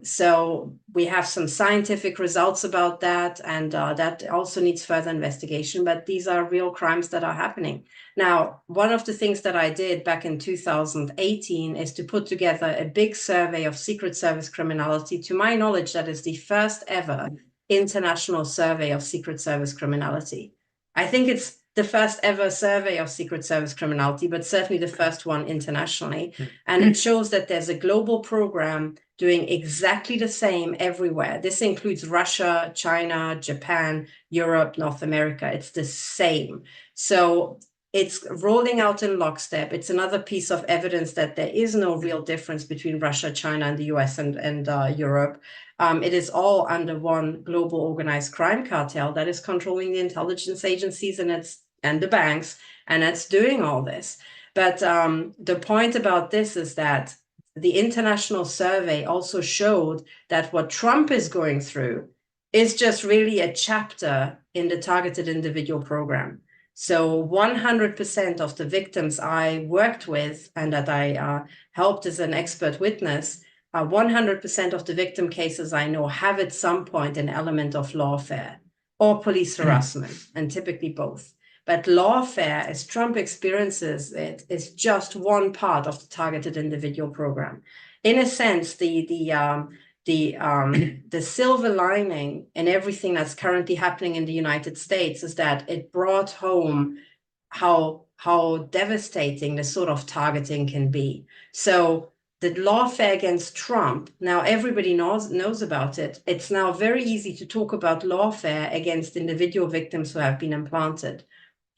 A: So we have some scientific results about that, and that also needs further investigation, but these are real crimes that are happening. Now, one of the things that I did back in 2018 is to put together a big survey of Secret Service criminality. To my knowledge, that is the first ever international survey of Secret Service criminality. I think it's the first ever survey of Secret Service criminality, but certainly the first one internationally. And it shows that there's a global program doing exactly the same everywhere. This includes Russia, China, Japan, Europe, North America. It's the same. So it's rolling out in lockstep. It's another piece of evidence that there is no real difference between Russia, China, and the US and Europe. It is all under one global organized crime cartel that is controlling the intelligence agencies and the banks, and it's doing all this. But the point about this is that the international survey also showed that what Trump is going through is just really a chapter in the targeted individual program. So 100% of the victims I worked with and that I helped as an expert witness, 100% of the victim cases I know have at some point an element of lawfare or police harassment, and typically both. But lawfare, as Trump experiences it, is just one part of the targeted individual program. In a sense, the silver lining in everything that's currently happening in the United States is that it brought home how devastating this sort of targeting can be. So the lawfare against Trump, now everybody knows about it. It's now very easy to talk about lawfare against individual victims who have been implanted.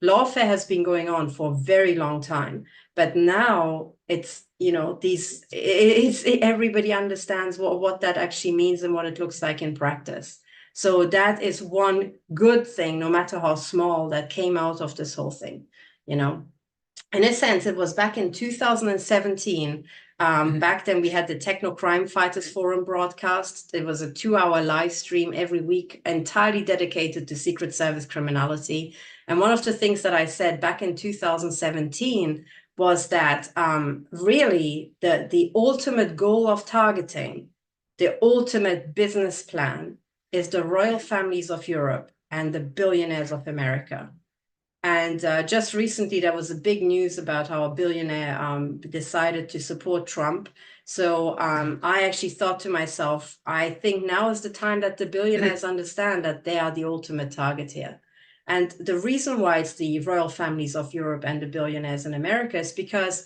A: Lawfare has been going on for a very long time, but now it's, everybody understands what that actually means and what it looks like in practice. So that is one good thing, no matter how small, that came out of this whole thing, In a sense, it was back in 2017. Back then, we had the Techno Crime Fighters Forum broadcast. It was a 2-hour live stream every week, entirely dedicated to Secret Service criminality. And one of the things that I said back in 2017 was that really the ultimate goal of targeting, the ultimate business plan, is the royal families of Europe and the billionaires of America. And just recently, there was a big news about how a billionaire decided to support Trump. So I actually thought to myself, I think now is the time that the billionaires understand that they are the ultimate target here. And the reason why it's the royal families of Europe and the billionaires in America is because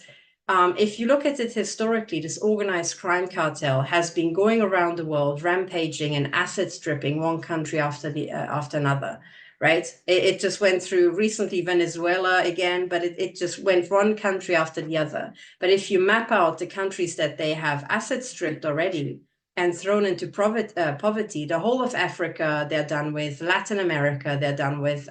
A: if you look at it historically, this organized crime cartel has been going around the world, rampaging and asset stripping one country after another. Right? It just went through recently Venezuela again, but it just went one country after the other. But if you map out the countries that they have asset stripped already and thrown into poverty, the whole of Africa, they're done with. Latin America, they're done with.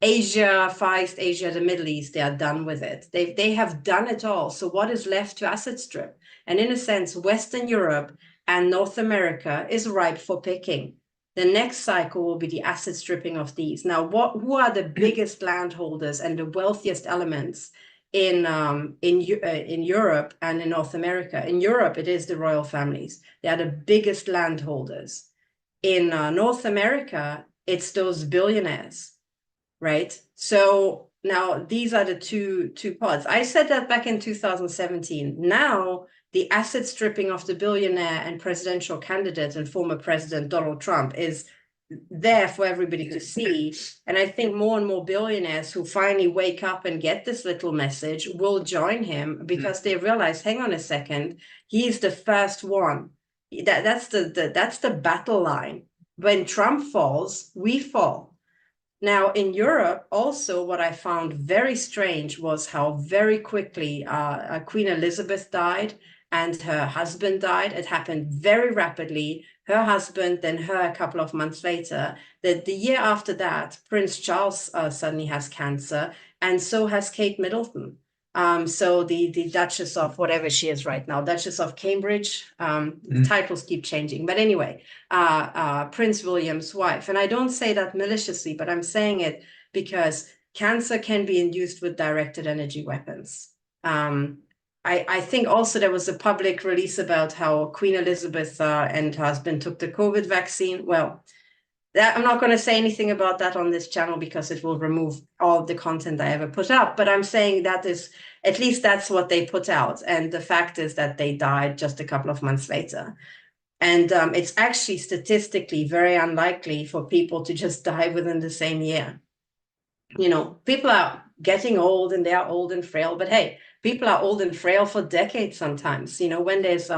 A: Asia, Far East Asia, the Middle East, they are done with it. They have done it all. So what is left to asset strip? And in a sense, Western Europe and North America is ripe for picking. The next cycle will be the asset stripping of these. Now, who are the biggest landholders and the wealthiest elements in Europe and in North America? In Europe, it is the royal families. They are the biggest landholders. In North America, it's those billionaires, right? So now these are the two parts. I said that back in 2017. Now, the asset stripping of the billionaire and presidential candidate and former President Donald Trump is there for everybody to see. And I think more and more billionaires who finally wake up and get this little message will join him, because they realize, hang on a second, he's the first one. That's the battle line. When Trump falls, we fall. Now, in Europe, also, what I found very strange was how very quickly Queen Elizabeth died and her husband died. It happened very rapidly. Her husband, then her a couple of months later. The year after that, Prince Charles suddenly has cancer, and so has Kate Middleton. So the Duchess of whatever she is right now, Duchess of Cambridge, titles keep changing. But anyway, Prince William's wife. And I don't say that maliciously, but I'm saying it because cancer can be induced with directed energy weapons. I think also there was a public release about how Queen Elizabeth and her husband took the COVID vaccine. Well, I'm not going to say anything about that on this channel because it will remove all the content I ever put up. But I'm saying that is, at least that's what they put out. And the fact is that they died just a couple of months later. And it's actually statistically very unlikely for people to just die within the same year. You know, people are getting old and they are old and frail, but hey, people are old and frail for decades sometimes. You know, when there's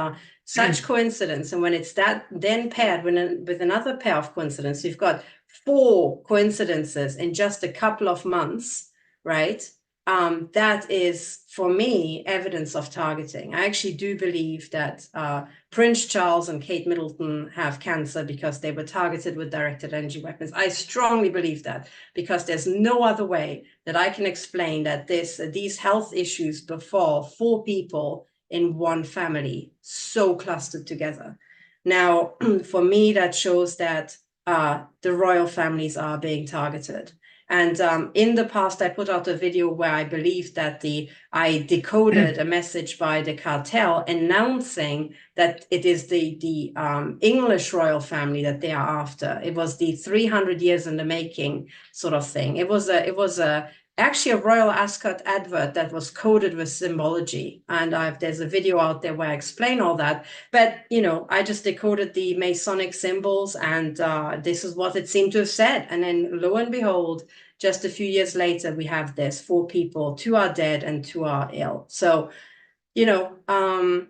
A: such coincidence, and when it's that then paired with another pair of coincidences, you've got 4 coincidences in just a couple of months, right? That is, for me, evidence of targeting. I actually do believe that Prince Charles and Kate Middleton have cancer because they were targeted with directed energy weapons. I strongly believe that, because there's no other way that I can explain that these health issues befall 4 people in one family, so clustered together. Now, for me, that shows that the royal families are being targeted. And in the past, I put out a video where I believed that I decoded a message by the cartel announcing that it is the English royal family that they are after. It was the 300 years in the making sort of thing. It was actually a Royal Ascot advert that was coded with symbology. And there's a video out there where I explain all that. But, you know, I just decoded the Masonic symbols, and this is what it seemed to have said. And then lo and behold, just a few years later, we have this: 4 people, 2 are dead and 2 are ill. So, you know,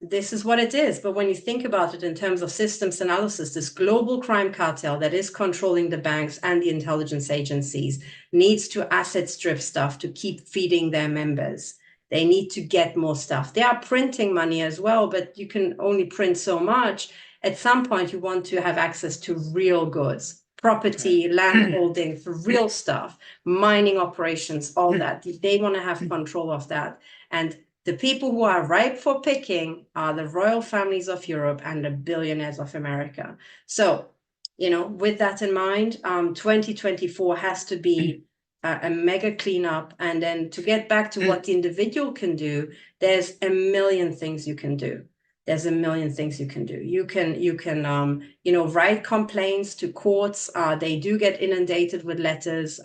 A: this is what it is. But when you think about it in terms of systems analysis, this global crime cartel that is controlling the banks and the intelligence agencies needs to asset strip stuff to keep feeding their members. They need to get more stuff. They are printing money as well, but you can only print so much. At some point, you want to have access to real goods, property, land holding, for real stuff, mining operations, all that. They want to have control of that. And the people who are ripe for picking are the royal families of Europe and the billionaires of America. So, you know, with that in mind, 2024 has to be a mega cleanup. And then to get back to what the individual can do, there's a million things you can do. There's a million things you can do. You can you know, write complaints to courts. They do get inundated with letters.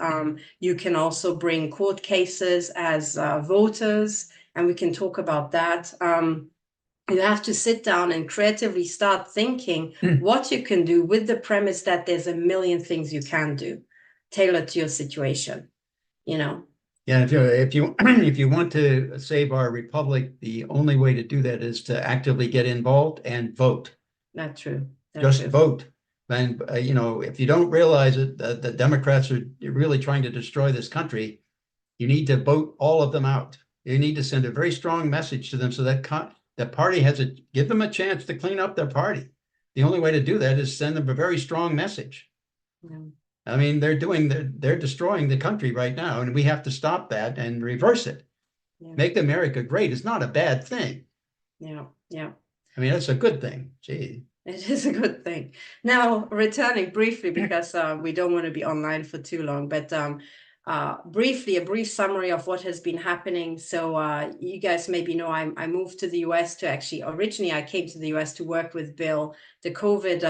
A: You can also bring court cases as voters, and we can talk about that. You have to sit down and creatively start thinking what you can do, with the premise that there's a million things you can do, tailored to your situation, you know.
B: Yeah, if you want to save our republic, the only way to do that is to actively get involved and vote.
A: That's true.
B: Just vote. And you know, if you don't realize it, the Democrats are really trying to destroy this country. You need to vote all of them out. You need to send a very strong message to them, so that the party give them a chance to clean up their party. The only way to do that is send them a very strong message. Yeah. I mean, they're destroying the country right now, and we have to stop that and reverse it. Yeah. Make America great is not a bad thing.
A: Yeah, yeah.
B: I mean, that's a good thing. Gee.
A: It is a good thing. Now, returning briefly, because we don't want to be online for too long, but briefly, a brief summary of what has been happening. So you guys maybe know I moved to the US to originally I came to the US to work with Bill. The COVID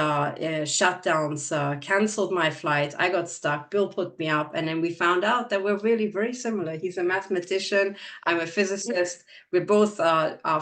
A: shutdowns canceled my flight. I got stuck. Bill put me up, and then we found out that we're really very similar. He's a mathematician. I'm a physicist. We're both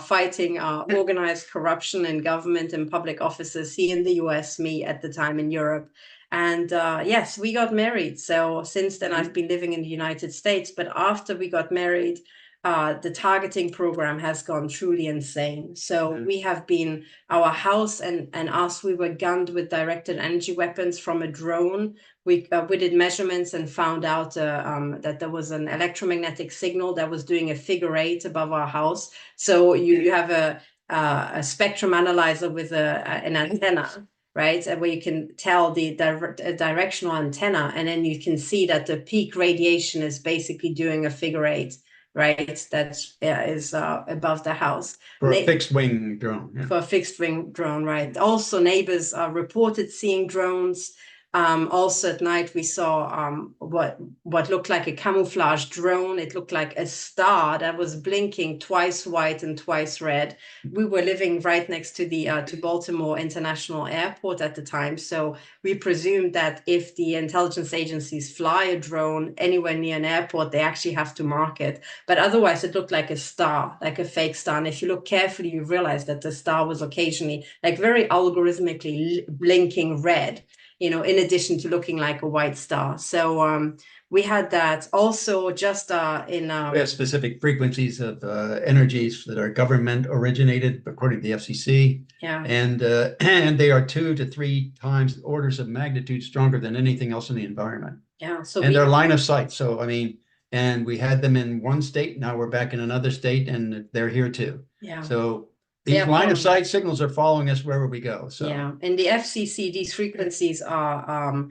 A: fighting organized corruption in government and public offices. He in the US, me at the time in Europe. And yes, we got married. So since then, I've been living in the United States. But after we got married, the targeting program has gone truly insane. So we have been, our house and us, we were gunned with directed energy weapons from a drone. We did measurements and found out that there was an electromagnetic signal that was doing a figure 8 above our house. So you have a spectrum analyzer with an antenna, right? And where you can tell the directional antenna, and then you can see that the peak radiation is basically doing a figure 8, right? That is above the house.
B: For a fixed wing drone. Yeah.
A: For a fixed wing drone, right? Also, neighbors reported seeing drones. Also at night, we saw what looked like a camouflage drone. It looked like a star that was blinking twice white and twice red. We were living right next to the to Baltimore International Airport at the time, so we presumed that if the intelligence agencies fly a drone anywhere near an airport, they actually have to mark it. But otherwise, it looked like a star, like a fake star. And if you look carefully, you realize that the star was occasionally like very algorithmically blinking red, you know, in addition to looking like a white star. So we had that also just in...
B: we have specific frequencies of energies that are government originated, according to the FCC.
A: Yeah.
B: And they are 2 to 3 times orders of magnitude stronger than anything else in the environment.
A: Yeah. So
B: and they're line of sight. So, I mean, and we had them in one state. Now we're back in another state and they're here too.
A: Yeah.
B: So these line of sight signals are following us wherever we go. So
A: yeah, in the FCC, these frequencies are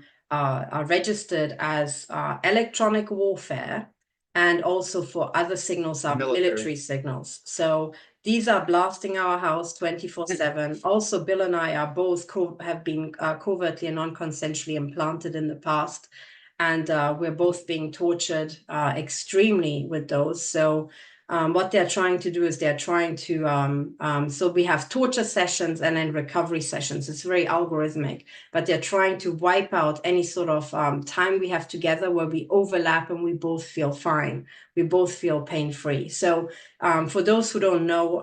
A: registered as electronic warfare, and also for other signals are military signals. So these are blasting our house 24/7. Also, Bill and I are both have been covertly and non-consensually implanted in the past, and we're both being tortured extremely with those. So what they're trying to do is they're trying to, so we have torture sessions and then recovery sessions. It's very algorithmic, but they're trying to wipe out any sort of time we have together where we overlap and we both feel fine. We both feel pain-free. So for those who don't know,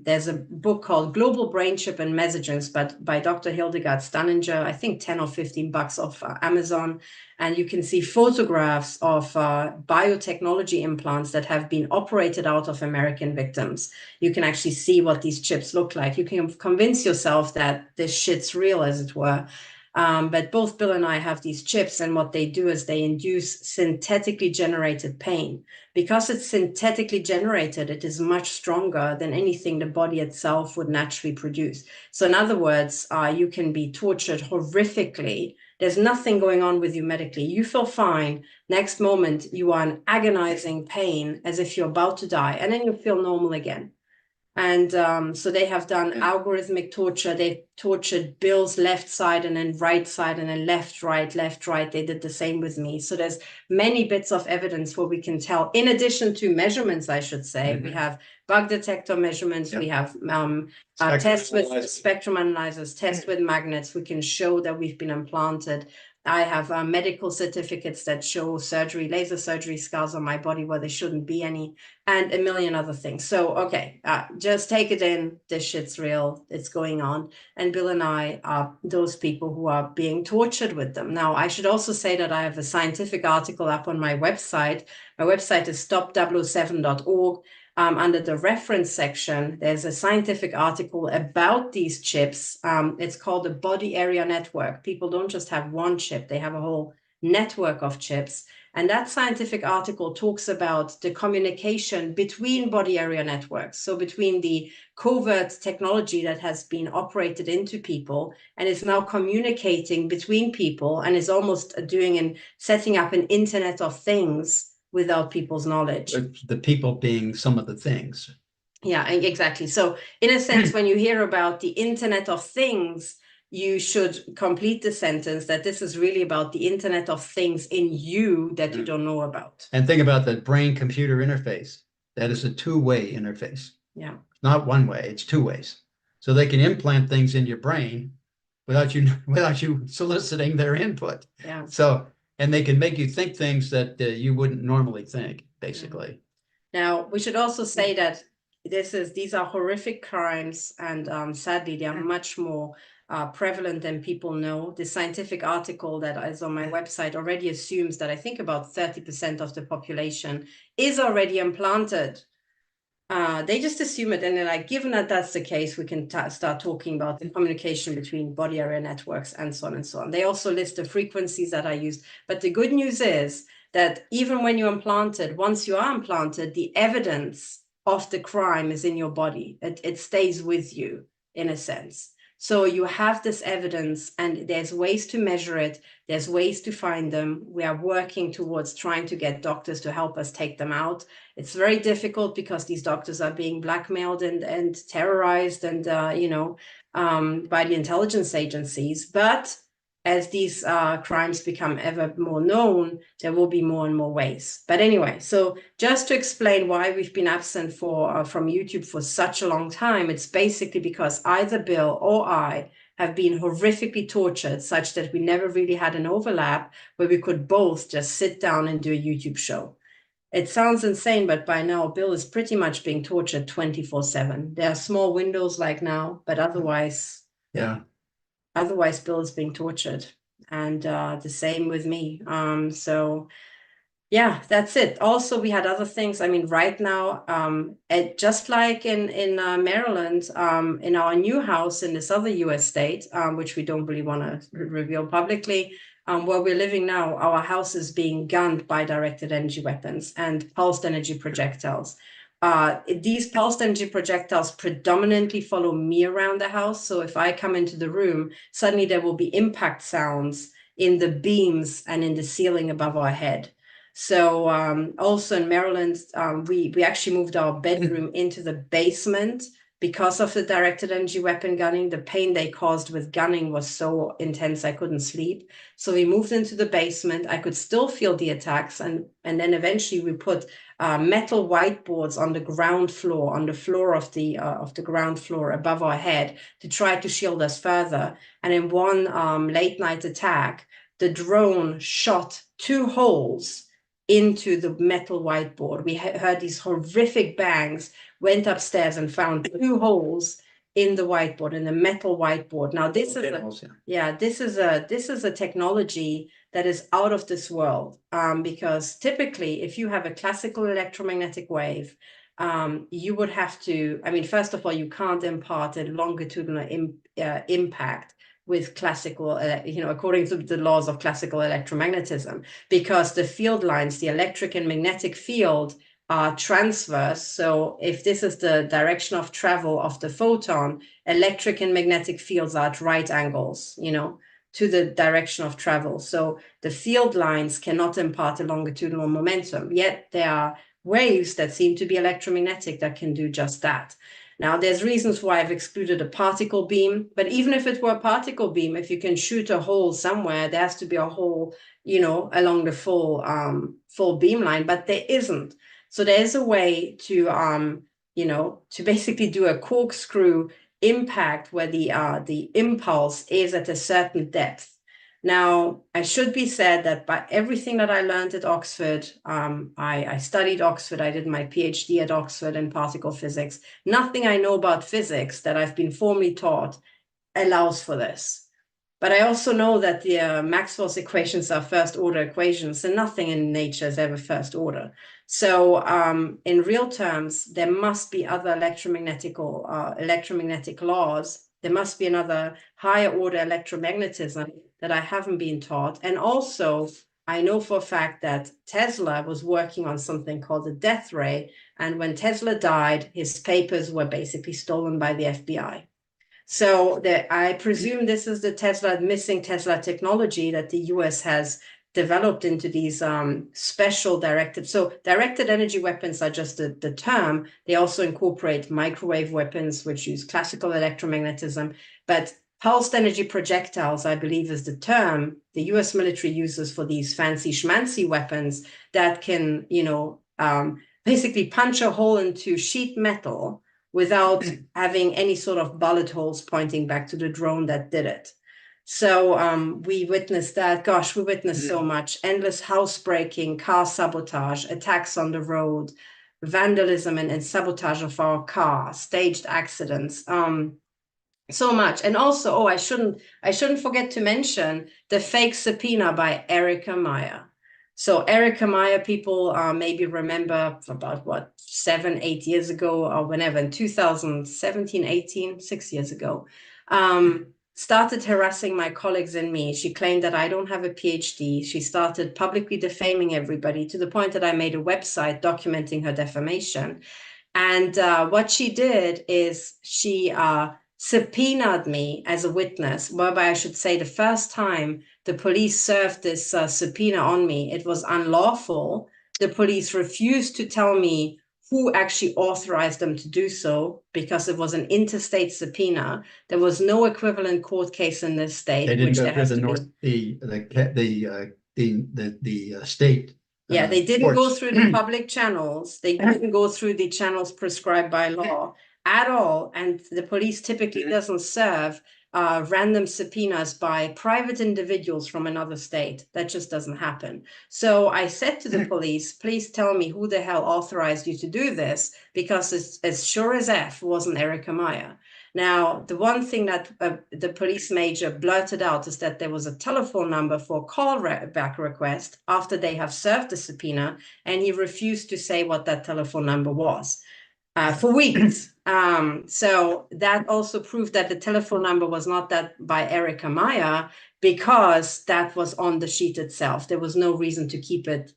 A: there's a book called Global Brain Chip and Messages, but by Dr. Hildegard Stanninger, I think 10 or 15 bucks off Amazon. And you can see photographs of biotechnology implants that have been operated out of American victims. You can actually see what these chips look like. You can convince yourself that this shit's real, as it were. But both Bill and I have these chips, and what they do is they induce synthetically generated pain. Because it's synthetically generated, it is much stronger than anything the body itself would naturally produce. So in other words, you can be tortured horrifically. There's nothing going on with you medically. You feel fine. Next moment, you are in agonizing pain as if you're about to die, and then you feel normal again. And so they have done algorithmic torture. They tortured Bill's left side and then right side and then left, right, left, right. They did the same with me. So there's many bits of evidence where we can tell, in addition to measurements, I should say, we have bug detector measurements. We have tests with spectrum analyzers, tests with magnets. We can show that we've been implanted. I have medical certificates that show surgery, laser surgery scars on my body where there shouldn't be any, and a million other things. So, okay, just take it in. This shit's real. It's going on. And Bill and I are those people who are being tortured with them. Now, I should also say that I have a scientific article up on my website. My website is stop007.org. Under the reference section, there's a scientific article about these chips. It's called the body area network. People don't just have one chip, they have a whole network of chips. And that scientific article talks about the communication between body area networks. So between the covert technology that has been operated into people and is now communicating between people and is almost doing and setting up an Internet of Things without people's knowledge.
B: The people being some of the things.
A: Yeah, exactly. So in a sense, when you hear about the Internet of Things, you should complete the sentence that this is really about the Internet of Things in you that you don't know about.
B: And think about the brain-computer interface. That is a two-way interface.
A: Yeah.
B: Not one way, it's two ways. So they can implant things in your brain without you soliciting their input.
A: Yeah.
B: So, and they can make you think things that you wouldn't normally think, basically.
A: Now, we should also say that these are horrific crimes, and sadly, they are much more prevalent than people know. The scientific article that is on my website already assumes that I think about 30% of the population is already implanted. They just assume it, and they're like, given that that's the case, we can start talking about the communication between body area networks and so on and so on. They also list the frequencies that are used. But the good news is that even when you're implanted, once you are implanted, the evidence of the crime is in your body. It stays with you in a sense. So you have this evidence, and there's ways to measure it. There's ways to find them. We are working towards trying to get doctors to help us take them out. It's very difficult because these doctors are being blackmailed and terrorized and, by the intelligence agencies. But as these crimes become ever more known, there will be more and more ways. But anyway, so just to explain why we've been absent from YouTube for such a long time, it's basically because either Bill or I have been horrifically tortured such that we never really had an overlap where we could both just sit down and do a YouTube show. It sounds insane, but by now Bill is pretty much being tortured 24/7. There are small windows like now, but otherwise...
B: Yeah.
A: Otherwise, Bill is being tortured, and the same with me. So yeah, that's it. Also, we had other things. I mean, right now, just like in Maryland, in our new house in this other US state, which we don't really want to reveal publicly, where we're living now, our house is being gunned by directed energy weapons and pulsed energy projectiles. These pulsed energy projectiles predominantly follow me around the house. So if I come into the room, suddenly there will be impact sounds in the beams and in the ceiling above our head. So also in Maryland, we actually moved our bedroom into the basement because of the directed energy weapon gunning. The pain they caused with gunning was so intense I couldn't sleep. So we moved into the basement. I could still feel the attacks, and then eventually we put metal whiteboards on the ground floor, on the floor of the ground floor above our head to try to shield us further. And in one late night attack, the drone shot 2 holes into the metal whiteboard. We heard these horrific bangs, went upstairs and found 2 holes in the whiteboard, in the metal whiteboard. Now this is a technology that is out of this world, because typically if you have a classical electromagnetic wave, you would have to, I mean, first of all, you can't impart a longitudinal impact with classical, according to the laws of classical electromagnetism, because the field lines, the electric and magnetic field, are transverse. So if this is the direction of travel of the photon, electric and magnetic fields are at right angles, to the direction of travel. So the field lines cannot impart a longitudinal momentum, yet there are waves that seem to be electromagnetic that can do just that. Now, there's reasons why I've excluded a particle beam, but even if it were a particle beam, if you can shoot a hole somewhere, there has to be a hole, along the full beam line, but there isn't. So there is a way to, to basically do a corkscrew impact where the impulse is at a certain depth. Now, I should be said that by everything that I learned at Oxford, I studied Oxford, I did my PhD at Oxford in particle physics. Nothing I know about physics that I've been formally taught allows for this. But I also know that the Maxwell's equations are first order equations, and nothing in nature is ever first order. So in real terms, there must be other electromagnetic laws. There must be another higher order electromagnetism that I haven't been taught. And also, I know for a fact that Tesla was working on something called the death ray. And when Tesla died, his papers were basically stolen by the FBI. So I presume this is the missing Tesla technology that the US has developed into these special directed. So directed energy weapons are just the term. They also incorporate microwave weapons, which use classical electromagnetism. But pulsed energy projectiles, I believe, is the term the US military uses for these fancy schmancy weapons that can, basically punch a hole into sheet metal without having any sort of bullet holes pointing back to the drone that did it. So we witnessed that. Gosh, we witnessed so much. Endless housebreaking, car sabotage, attacks on the road, vandalism and sabotage of our car, staged accidents. So much. And also, I shouldn't forget to mention the fake subpoena by Erica Meyer. So Erica Meyer, people maybe remember about what, 7, 8 years ago or whenever, in 2017, 18, 6 years ago, started harassing my colleagues and me. She claimed that I don't have a PhD. She started publicly defaming everybody to the point that I made a website documenting her defamation. And what she did is she subpoenaed me as a witness, whereby I should say the first time the police served this subpoena on me, it was unlawful. The police refused to tell me who actually authorized them to do so because it was an interstate subpoena. There was no equivalent court case in this state.
B: They didn't
A: which
B: go
A: there
B: through
A: has
B: the
A: to
B: north,
A: be.
B: the state.
A: Yeah, they didn't go
B: courts.
A: through the public channels. They didn't go through the channels prescribed by law at all. And the police typically doesn't serve random subpoenas by private individuals from another state. That just doesn't happen. So I said to the police, please tell me who the hell authorized you to do this, because it's as sure as F wasn't Erica Meyer. Now, the one thing that the police major blurted out is that there was a telephone number for callback request after they have served the subpoena, and he refused to say what that telephone number was for weeks. So that also proved that the telephone number was not that by Erica Meyer, because that was on the sheet itself. There was no reason to keep it,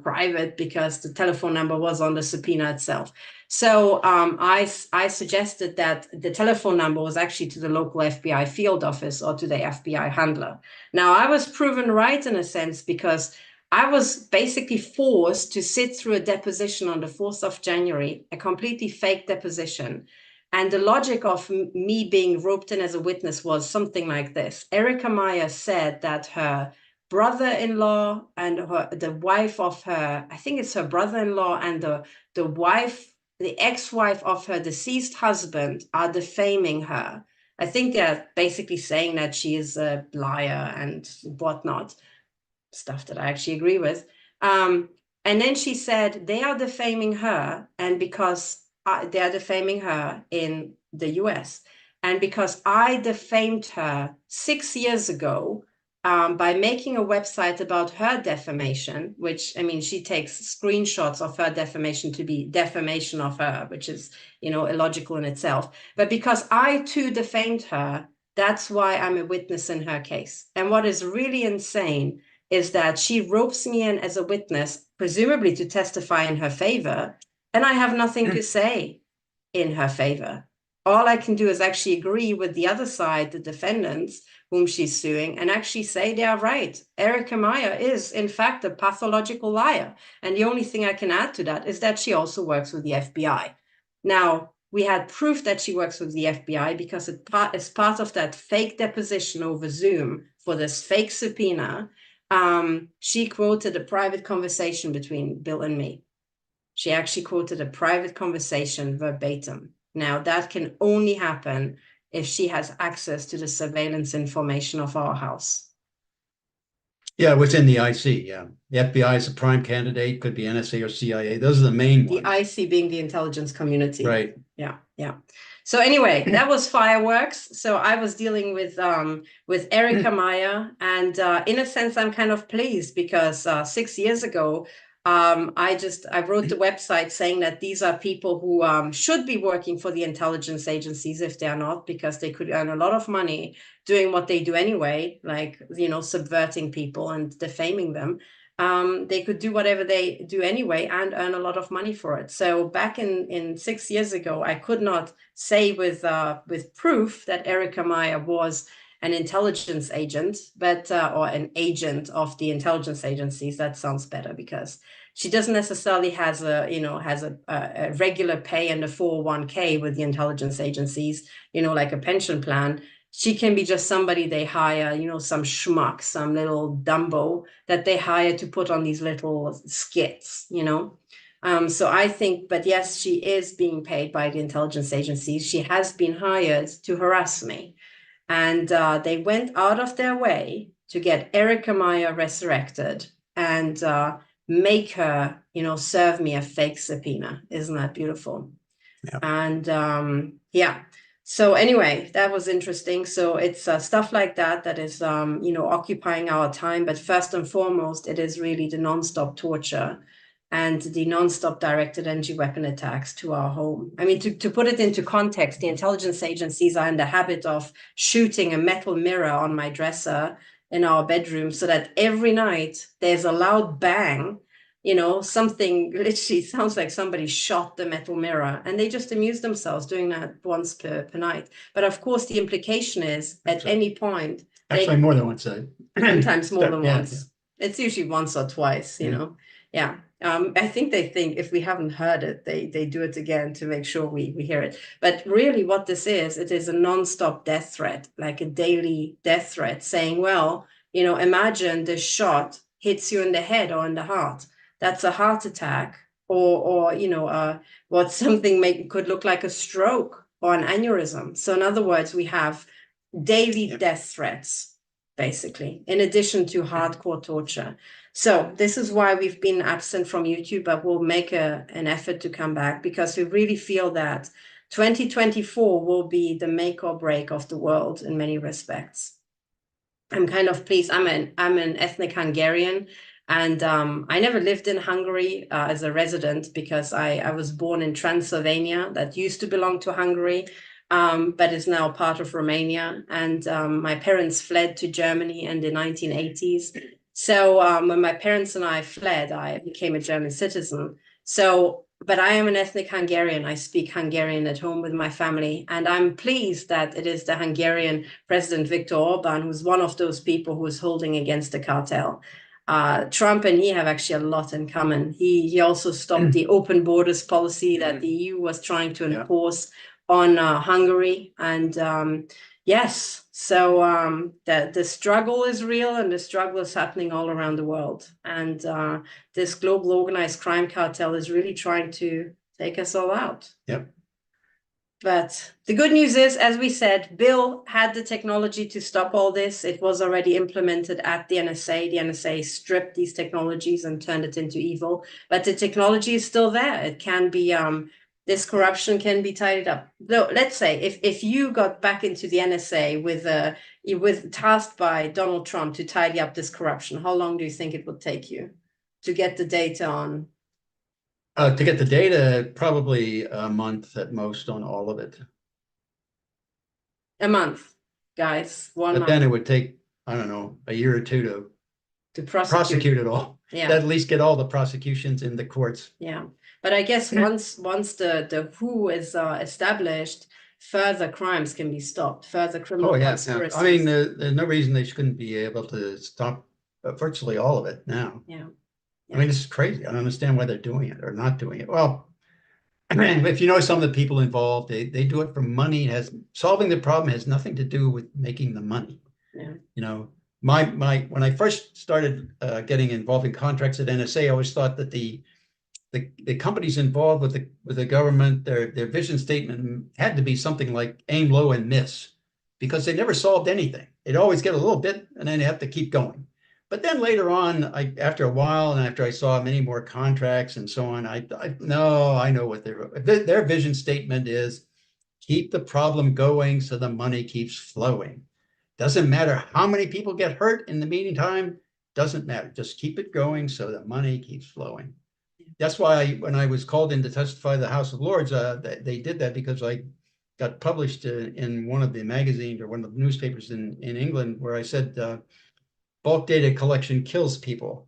A: private, because the telephone number was on the subpoena itself. So I suggested that the telephone number was actually to the local FBI field office or to the FBI handler. Now, I was proven right in a sense, because I was basically forced to sit through a deposition on the 4th of January, a completely fake deposition. And the logic of me being roped in as a witness was something like this. Erica Meyer said that her brother-in-law and the wife of her, I think it's her brother-in-law, and the wife, the ex-wife of her deceased husband, are defaming her. I think they're basically saying that she is a liar and whatnot. Stuff that I actually agree with. And then she said they are defaming her, and because they are defaming her in the US, and because I defamed her 6 years ago by making a website about her defamation, which, I mean, she takes screenshots of her defamation to be defamation of her, which is, illogical in itself. But because I too defamed her, that's why I'm a witness in her case. And what is really insane is that she ropes me in as a witness, presumably to testify in her favor, and I have nothing to say in her favor. All I can do is actually agree with the other side, the defendants whom she's suing, and actually say they are right. Erica Meyer is, in fact, a pathological liar. And the only thing I can add to that is that she also works with the FBI. Now, we had proof that she works with the FBI because as part of that fake deposition over Zoom for this fake subpoena, she quoted a private conversation between Bill and me. She actually quoted a private conversation verbatim. Now, that can only happen if she has access to the surveillance information of our house.
B: Yeah, within the IC, yeah. The FBI is a prime candidate, could be NSA or CIA. Those are the main ones.
A: The IC being the intelligence community.
B: Right.
A: Yeah. So anyway, that was fireworks. So I was dealing with Erica Meyer, and in a sense, I'm kind of pleased because 6 years ago, I wrote the website saying that these are people who should be working for the intelligence agencies if they're not, because they could earn a lot of money doing what they do anyway, like, subverting people and defaming them. They could do whatever they do anyway and earn a lot of money for it. So back in 6 years ago, I could not say with proof that Erica Meyer was an intelligence agent, but or an agent of the intelligence agencies. That sounds better, because she doesn't necessarily has a regular pay and a 401k with the intelligence agencies, like a pension plan. She can be just somebody they hire, some schmuck, some little Dumbo that they hire to put on these little skits, So I think, but yes, she is being paid by the intelligence agencies. She has been hired to harass me. And they went out of their way to get Erica Meyer resurrected and make her, serve me a fake subpoena. Isn't that beautiful?
B: Yeah.
A: And yeah. So anyway, that was interesting. So it's stuff like that that is, occupying our time. But first and foremost, it is really the nonstop torture and the nonstop directed energy weapon attacks to our home. I mean, to put it into context, the intelligence agencies are in the habit of shooting a metal mirror on my dresser in our bedroom so that every night there's a loud bang, something literally sounds like somebody shot the metal mirror, and they just amuse themselves doing that once per night. But of course, the implication is at any point,
B: Actually, more than once.
A: sometimes more than
B: Yeah,
A: once. It's usually once or twice, Yeah. I think they think if we haven't heard it, they do it again to make sure we hear it. But really what this is, it is a nonstop death threat, like a daily death threat saying, well, imagine this shot hits you in the head or in the heart. That's a heart attack, or what something could look like a stroke or an aneurysm. So in other words, we have daily death threats, basically, in addition to hardcore torture. So this is why we've been absent from YouTube, but we'll make an effort to come back, because we really feel that 2024 will be the make or break of the world in many respects. I'm kind of pleased. I'm an ethnic Hungarian, and I never lived in Hungary as a resident, because I was born in Transylvania, that used to belong to Hungary, but is now part of Romania. And my parents fled to Germany in the 1980s. So when my parents and I fled, I became a German citizen. So, but I am an ethnic Hungarian. I speak Hungarian at home with my family, and I'm pleased that it is the Hungarian President Viktor Orban who's one of those people who is holding against the cartel. Trump and he have actually a lot in common. He also stopped the open borders policy that the EU was trying to enforce on Hungary. And yes, so the struggle is real, and the struggle is happening all around the world. And this global organized crime cartel is really trying to take us all out.
B: Yep.
A: But the good news is, as we said, Bill had the technology to stop all this. It was already implemented at the NSA. The NSA stripped these technologies and turned it into evil. But the technology is still there. It can be, this corruption can be tidied up. Though, let's say if you got back into the NSA with tasked by Donald Trump to tidy up this corruption, how long do you think it would take you to get the data on?
B: To get the data, probably a month at most on all of it.
A: A month, guys.
B: But then it would take, I don't know, a year or two
A: to
B: prosecute it all.
A: Yeah.
B: At least get all the prosecutions in the courts.
A: Yeah. But I guess once the WHO is established, further crimes can be stopped, further criminal conspiracies.
B: I mean, there's no reason they shouldn't be able to stop virtually all of it now.
A: Yeah.
B: I mean, this is crazy. I don't understand why they're doing it or not doing it. Well, I mean, if you know some of the people involved, they do it for money. Solving the problem has nothing to do with making the money.
A: Yeah.
B: You know, when I first started getting involved in contracts at NSA, I always thought that the companies involved with the government, their vision statement had to be something like aim low and miss, because they never solved anything. They'd always get a little bit and then they have to keep going. But then later on, after a while, and after I saw many more contracts and so on, I know what their vision statement is: keep the problem going so the money keeps flowing. Doesn't matter how many people get hurt in the meantime. Doesn't matter. Just keep it going so the money keeps flowing. That's why when I was called in to testify to the House of Lords, they did that because I got published in one of the magazines or one of the newspapers in England, where I said, bulk data collection kills people.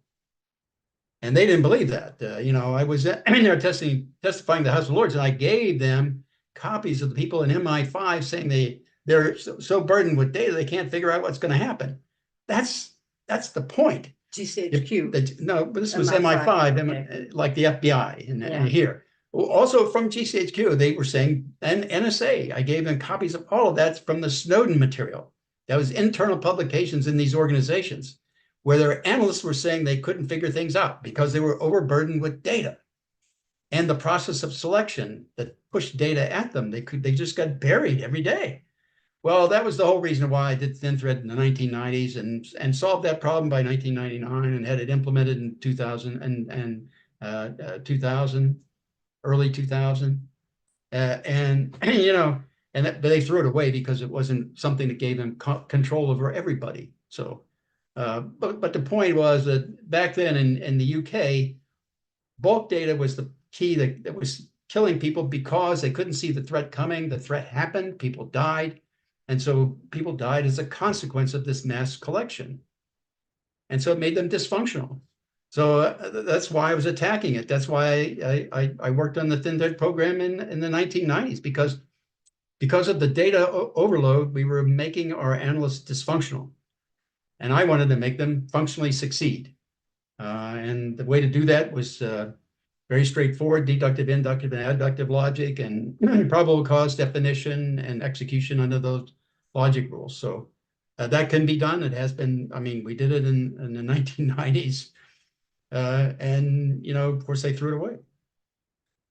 B: And they didn't believe that. I was in there testifying to the House of Lords, and I gave them copies of the people in MI5 saying they're so burdened with data they can't figure out what's going to happen. That's the point.
A: GCHQ.
B: No, but this was MI5, okay. Like the FBI here. Also from GCHQ, they were saying, and NSA, I gave them copies of all of that from the Snowden material. That was internal publications in these organizations, where their analysts were saying they couldn't figure things out because they were overburdened with data. And the process of selection that pushed data at them, they just got buried every day. Well, that was the whole reason why I did ThinThread in the 1990s and solved that problem by 1999 and had it implemented in 2000 and 2000, early 2000. And and but they threw it away because it wasn't something that gave them control over everybody. So, but the point was that back then in the UK, bulk data was the key that was killing people because they couldn't see the threat coming. The threat happened, people died. And so people died as a consequence of this mass collection. And so it made them dysfunctional. So that's why I was attacking it. That's why I worked on the Thin Thread program in the 1990s, because of the data overload, we were making our analysts dysfunctional. And I wanted to make them functionally succeed. And the way to do that was very straightforward: deductive, inductive, and adductive logic, and probable cause definition and execution under those logic rules. So that can be done. It has been. I mean, we did it in the 1990s, and of course, they threw it away.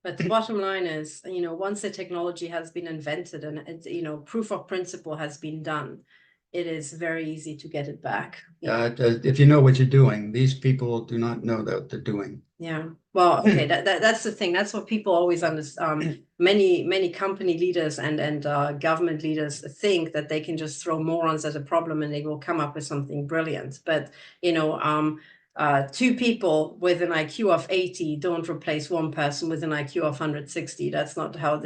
A: But the bottom line is, once the technology has been invented and it's, proof of principle has been done, it is very easy to get it back.
B: If you know what you're doing, these people do not know what they're doing.
A: Yeah. Well, okay, that's the thing. That's what people always understand. Many company leaders and government leaders think that they can just throw morons at a problem and they will come up with something brilliant. But two people with an IQ of 80 don't replace one person with an IQ of 160. That's not how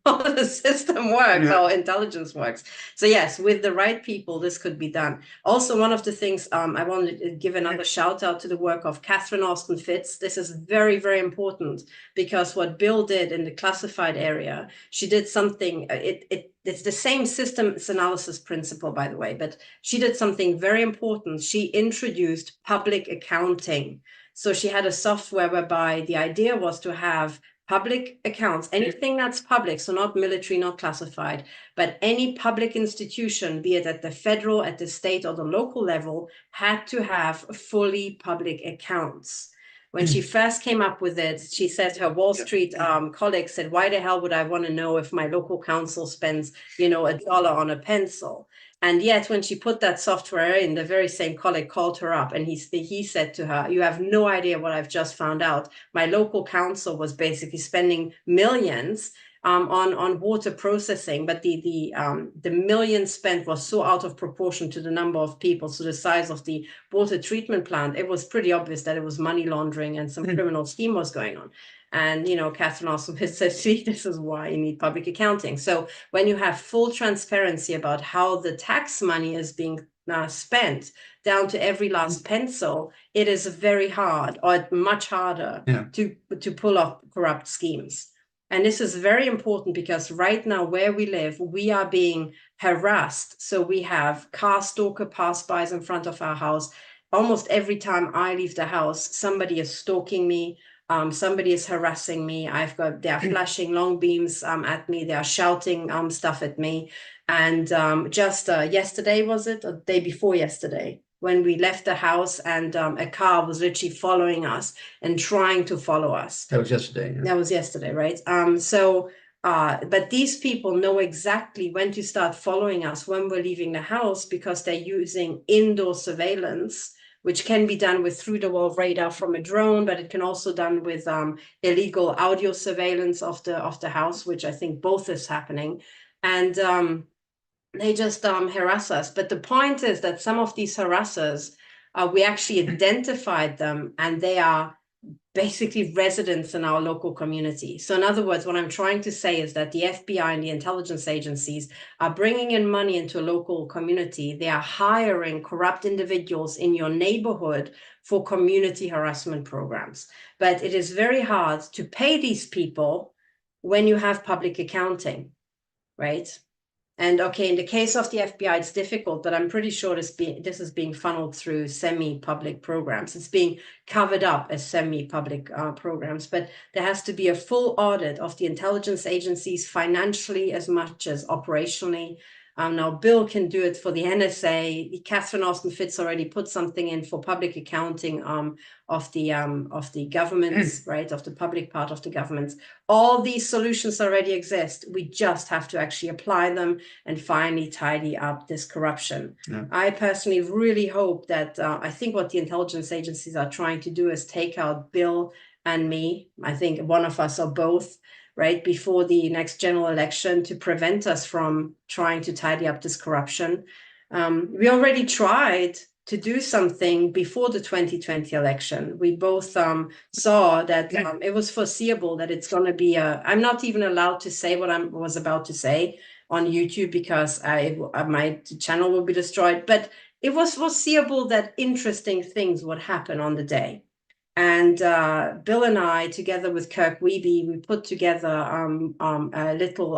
A: how the system works, how intelligence works. So yes, with the right people, this could be done. Also, one of the things I wanted to give another shout out to the work of Katherine Horton. This is very, very important, because what Bill did in the classified area, she did something, it's the same systems analysis principle, by the way, but she did something very important. She introduced public accounting. So she had a software whereby the idea was to have public accounts, anything that's public, so not military, not classified, but any public institution, be it at the federal, at the state, or the local level, had to have fully public accounts. When she first came up with it, she said her Wall Street colleagues said, why the hell would I want to know if my local council spends, $1 on a pencil? And yet when she put that software in, the very same colleague called her up and he said to her, you have no idea what I've just found out. My local council was basically spending millions on water processing, but the millions spent was so out of proportion to the number of people, so the size of the water treatment plant, it was pretty obvious that it was money laundering and some criminal scheme was going on. And, Katherine also says, see, this is why you need public accounting. So when you have full transparency about how the tax money is being spent down to every last pencil, it is very hard, or much harder, to pull off corrupt schemes. And this is very important because right now where we live, we are being harassed. So we have car stalker pass-bys in front of our house. Almost every time I leave the house, somebody is stalking me. Somebody is harassing me. They're flashing long beams at me. They are shouting stuff at me. And just yesterday, was it? Or the day before yesterday, when we left the house and a car was literally following us and trying to follow us.
B: That was yesterday. Yeah.
A: That was yesterday, right? But these people know exactly when to start following us when we're leaving the house, because they're using indoor surveillance, which can be done with through-the-wall radar from a drone, but it can also done with illegal audio surveillance of the house, which I think both is happening. And they just harass us. But the point is that some of these harassers, we actually identified them, and they are basically residents in our local community. So in other words, what I'm trying to say is that the FBI and the intelligence agencies are bringing in money into a local community. They are hiring corrupt individuals in your neighborhood for community harassment programs. But it is very hard to pay these people when you have public accounting, right? And okay, in the case of the FBI, it's difficult, but I'm pretty sure this is being funneled through semi-public programs. It's being covered up as semi-public programs, but there has to be a full audit of the intelligence agencies financially as much as operationally. Now, Bill can do it for the NSA. Katherine Horton already put something in for public accounting of the governments, right, of the public part of the governments. All these solutions already exist. We just have to actually apply them and finally tidy up this corruption. Yeah. I personally really hope that, I think what the intelligence agencies are trying to do is take out Bill and me. I think one of us or both, right, before the next general election to prevent us from trying to tidy up this corruption. We already tried to do something before the 2020 election. We both saw that it was foreseeable that it's going to be I'm not even allowed to say what I was about to say on YouTube because my channel will be destroyed, but it was foreseeable that interesting things would happen on the day. And Bill and I, together with Kirk Wiebe, we put together a little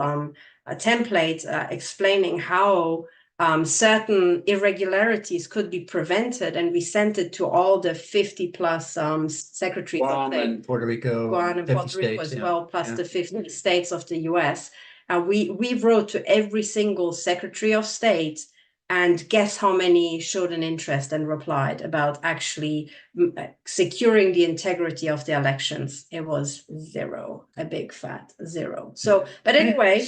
A: a template explaining how certain irregularities could be prevented, and we sent it to all the 50 plus secretaries
B: Guam and Puerto Rico,
A: Guam and
B: 50
A: Puerto Rico
B: states,
A: as well, plus the 50 states of the US. We wrote to every single Secretary of State, and guess how many showed an interest and replied about actually securing the integrity of the elections. It was zero, a big fat zero. So, but anyway,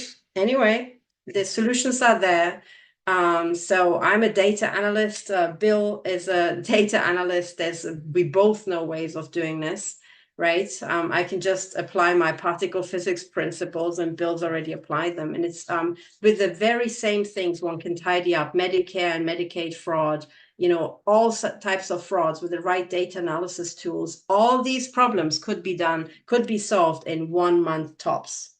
A: the solutions are there. So I'm a data analyst. Bill is a data analyst. We both know ways of doing this, right? I can just apply my particle physics principles, and Bill's already applied them. And it's with the very same things one can tidy up Medicare and Medicaid fraud, all types of frauds with the right data analysis tools. All these problems could be solved in 1 month tops,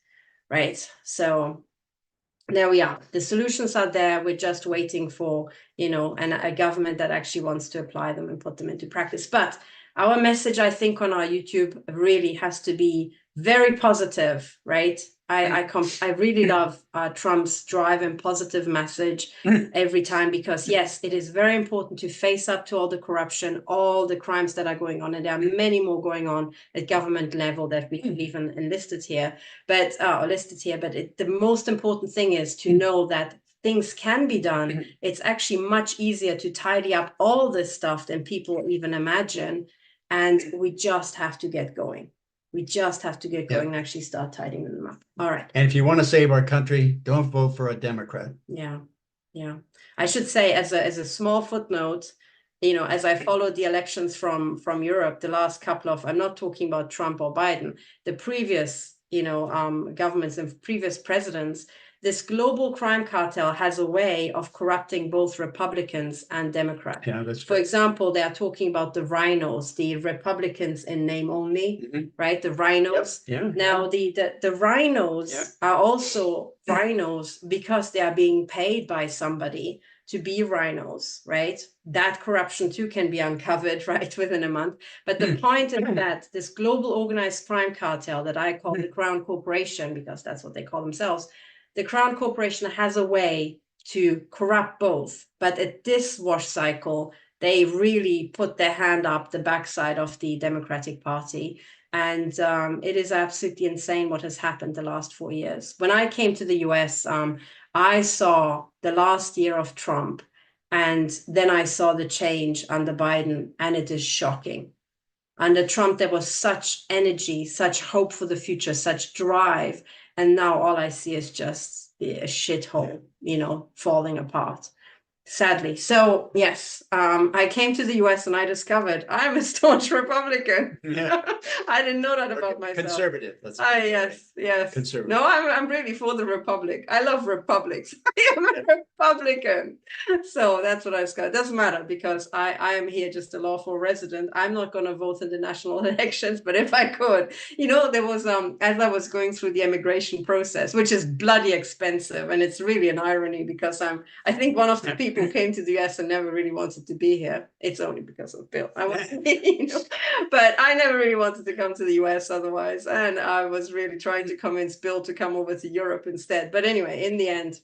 A: right? So there we are. The solutions are there. We're just waiting for, a government that actually wants to apply them and put them into practice. But our message, I think, on our YouTube really has to be very positive, right? I really love Trump's drive and positive message every time, because yes, it is very important to face up to all the corruption, all the crimes that are going on, and there are many more going on at government level that we have even listed here. But the most important thing is to know that things can be done. It's actually much easier to tidy up all this stuff than people even imagine, and we just have to get going. We just have to get going and actually start tidying them up. All right.
B: And if you want to save our country, don't vote for a Democrat.
A: Yeah. I should say, as a small footnote, as I followed the elections from Europe, the last couple of, I'm not talking about Trump or Biden, the previous, governments and previous presidents, this global crime cartel has a way of corrupting both Republicans and Democrats.
B: Yeah, that's
A: For example, they are talking about the rhinos, the Republicans in name only, right? The rhinos.
B: Yep. Yeah.
A: Now, the rhinos are also rhinos because they are being paid by somebody to be rhinos, right? That corruption too can be uncovered, right, within a month. But the point is that this global organized crime cartel that I call the Crown Corporation, because that's what they call themselves, the Crown Corporation has a way to corrupt both. But at this wash cycle, they really put their hand up the backside of the Democratic Party. And it is absolutely insane what has happened the last 4 years. When I came to the US, I saw the last year of Trump, and then I saw the change under Biden, and it is shocking. Under Trump, there was such energy, such hope for the future, such drive. And now all I see is just a shithole, falling apart. Sadly. So yes, I came to the US and I discovered I'm a staunch Republican.
B: Yeah.
A: I didn't know that about myself.
B: Conservative.
A: Yes.
B: Conservative.
A: No, I'm really for the Republic. I love republics. I am a Republican. So that's what I discovered. It doesn't matter, because I am here just a lawful resident. I'm not going to vote in the national elections, but if I could, there was as I was going through the immigration process, which is bloody expensive, and it's really an irony, because I think one of the people came to the US and never really wanted to be here. It's only because of Bill. But I never really wanted to come to the US otherwise. And I was really trying to convince Bill to come over to Europe instead. But anyway, in the end,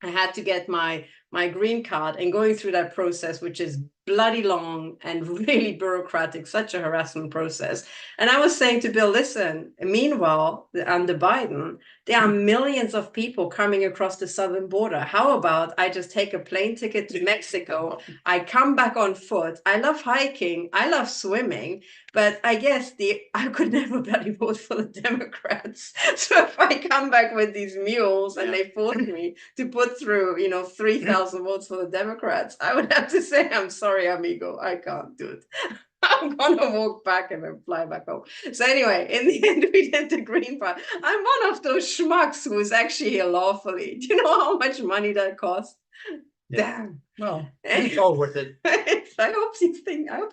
A: I had to get my green card, and going through that process, which is bloody long and really bureaucratic, such a harassment process. And I was saying to Bill, listen, meanwhile, under Biden, there are millions of people coming across the southern border. How about I just take a plane ticket to Mexico? I come back on foot. I love hiking. I love swimming. But I guess I could never bloody vote for the Democrats. So if I come back with these mules and they force me to put through, 3,000 votes for the Democrats, I would have to say, I'm sorry, amigo, I can't do it. I'm gonna walk back and then fly back home. So anyway, in the end, we did the green part. I'm one of those schmucks who is actually here lawfully. Do you know how much money that costs?
B: Yeah.
A: Damn.
B: Well, it's all worth it.
A: I hope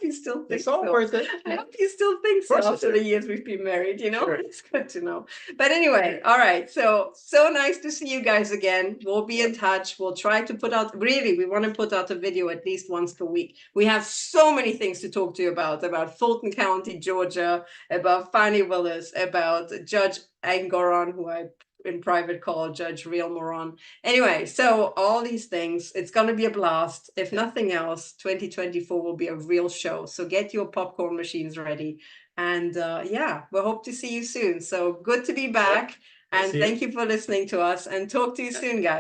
A: you still think
B: It's all
A: so.
B: worth it.
A: I hope you still think so after the years we've been married, you know?
B: Sure.
A: It's good to know. But anyway, all right. So nice to see you guys again. We'll be in touch. We'll try to put out, really, we want to put out a video at least once per week. We have so many things to talk to you about Fulton County, Georgia, about Fannie Willis, about Judge Angoran, who I in private call Judge Real Moron. Anyway, so all these things, it's going to be a blast. If nothing else, 2024 will be a real show. So get your popcorn machines ready. And yeah, we hope to see you soon. So good to be back. And thank you for listening to us, and talk to you soon, guys.